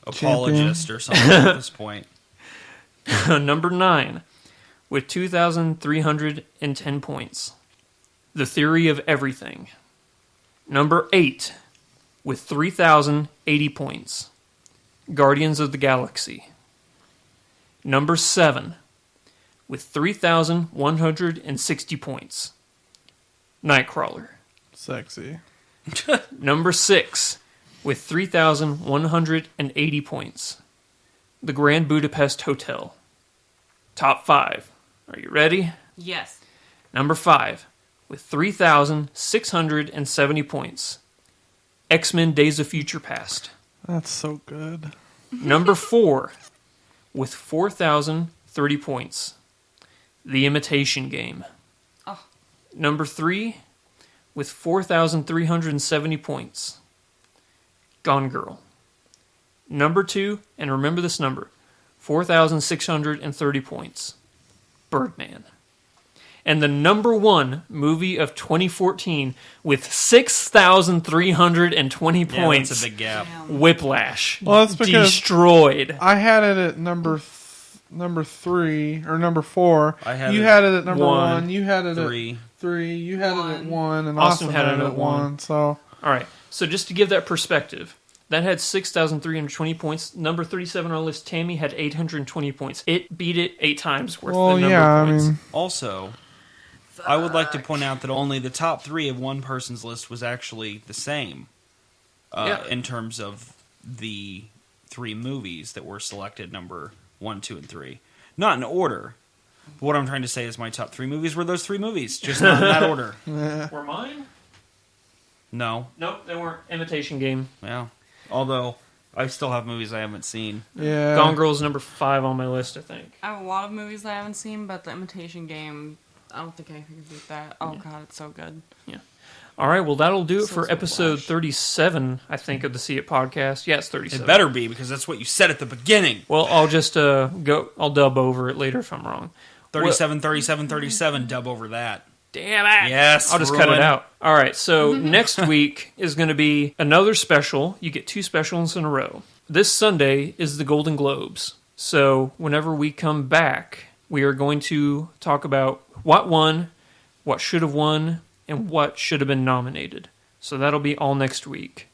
[SPEAKER 5] apologist or something at this point.
[SPEAKER 2] Number 9, with 2,310 points. The Theory of Everything. Number 8, with 3,080 points. Guardians of the Galaxy. Number 7, with 3,160 points. Nightcrawler.
[SPEAKER 4] Sexy.
[SPEAKER 2] Number 6, with 3,180 points. The Grand Budapest Hotel. Top 5. Are you ready?
[SPEAKER 3] Yes.
[SPEAKER 2] Number 5, with 3,670 points. X-Men Days of Future Past.
[SPEAKER 4] That's so good.
[SPEAKER 2] Number 4, with 4,030 points. The Imitation Game.
[SPEAKER 3] Oh.
[SPEAKER 2] Number 3, with 4,370 points. Gone Girl. Number 2, and remember this number, 4,630 points. Birdman. And the number 1 movie of 2014 with 6,320
[SPEAKER 5] Yeah,
[SPEAKER 2] points.
[SPEAKER 5] that's a big gap.
[SPEAKER 3] Damn.
[SPEAKER 2] Whiplash.
[SPEAKER 4] Well, that's because-
[SPEAKER 2] destroyed.
[SPEAKER 4] I had it at number 3 or number 4.
[SPEAKER 5] I had
[SPEAKER 4] you
[SPEAKER 5] it
[SPEAKER 4] had it at number
[SPEAKER 2] 1.
[SPEAKER 4] 1. You had it
[SPEAKER 5] 3.
[SPEAKER 4] at 3. You had it at
[SPEAKER 3] 1.
[SPEAKER 4] 1, and
[SPEAKER 2] Austin
[SPEAKER 4] Austin had it at 1. So
[SPEAKER 2] All right. So just to give that perspective, that had 6,320 points. Number 37 on our list, Tammy, had 820 points. It beat it 8 times worth
[SPEAKER 4] well,
[SPEAKER 2] the number
[SPEAKER 4] yeah.
[SPEAKER 2] of
[SPEAKER 4] I
[SPEAKER 2] points.
[SPEAKER 4] mean,
[SPEAKER 5] Also, I would like to point out that only the top 3 of one person's list was actually the same
[SPEAKER 2] Yeah.
[SPEAKER 5] in terms of the 3 movies that were selected, number 1, 2, and 3. Not in order. But what I'm trying to say is my top 3 movies were those 3 movies, just not in that order.
[SPEAKER 2] Were mine?
[SPEAKER 5] No.
[SPEAKER 2] Nope, they weren't. Imitation Game.
[SPEAKER 5] Yeah. Although, I still have movies I haven't seen.
[SPEAKER 4] yeah.
[SPEAKER 2] Gone Girl's number 5 on my list, I think.
[SPEAKER 3] I have a lot of movies that I haven't seen, but The Imitation Game, I don't think I can beat that. Oh, God, it's so good.
[SPEAKER 2] All right, well, that'll do it
[SPEAKER 3] So
[SPEAKER 2] for
[SPEAKER 3] is
[SPEAKER 2] episode
[SPEAKER 3] Whiplash.
[SPEAKER 2] 37, I think, of the See It podcast. Yeah, it's 37.
[SPEAKER 5] It better be, because that's what you said at the beginning.
[SPEAKER 2] Well, I'll just I'll dub over it later if I'm wrong.
[SPEAKER 5] 37, 37, 37, dub over that.
[SPEAKER 2] Damn it.
[SPEAKER 5] Yes,
[SPEAKER 2] I'll just cut it
[SPEAKER 5] ruin.
[SPEAKER 2] out. All right, so next week is going to be another special. You get 2 specials in a row. This Sunday is the Golden Globes. So whenever we come back, we are going to talk about what won, what should have won, and what should have been nominated. So that'll be all next week.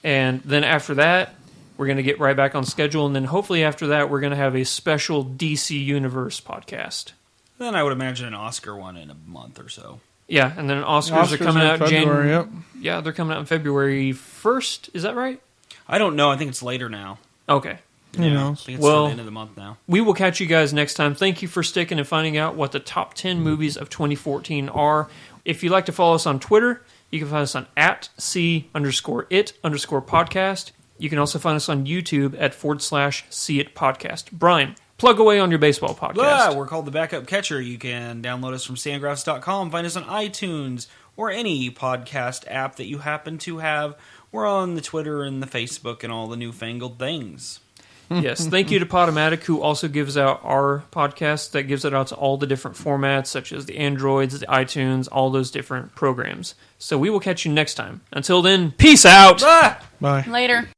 [SPEAKER 2] And then after that, we're going to get right back on schedule. And then hopefully after that, we're going to have a special DC Universe podcast.
[SPEAKER 5] Then I would imagine an Oscar one in a month or so.
[SPEAKER 2] Yeah, and then Oscars are coming out in
[SPEAKER 4] February. Yep.
[SPEAKER 2] Yeah, they're coming out in February 1st. Is that right?
[SPEAKER 5] I don't know. I think it's later now.
[SPEAKER 2] Okay.
[SPEAKER 4] Who knows?
[SPEAKER 5] I think it's
[SPEAKER 2] Well-
[SPEAKER 5] the end of the month now.
[SPEAKER 2] We will catch you guys next time. Thank you for sticking and finding out what the top 10 movies of 2014 are. If you'd like to follow us on Twitter, you can find us on @C_it_podcast. You can also find us on YouTube at /See It Podcast. Brian, plug away on your baseball podcast.
[SPEAKER 5] Yeah, we're called The Backup Catcher. You can download us from Sandgraphs.com, find us on iTunes, or any podcast app that you happen to have. We're on the Twitter and the Facebook and all the newfangled things.
[SPEAKER 2] Yes, thank you to Podomatic, who also gives out our podcast, that gives it out to all the different formats, such as the Androids, the iTunes, all those different programs. So we will catch you next time. Until then, peace out!
[SPEAKER 5] Ah!
[SPEAKER 4] Bye.
[SPEAKER 3] Later.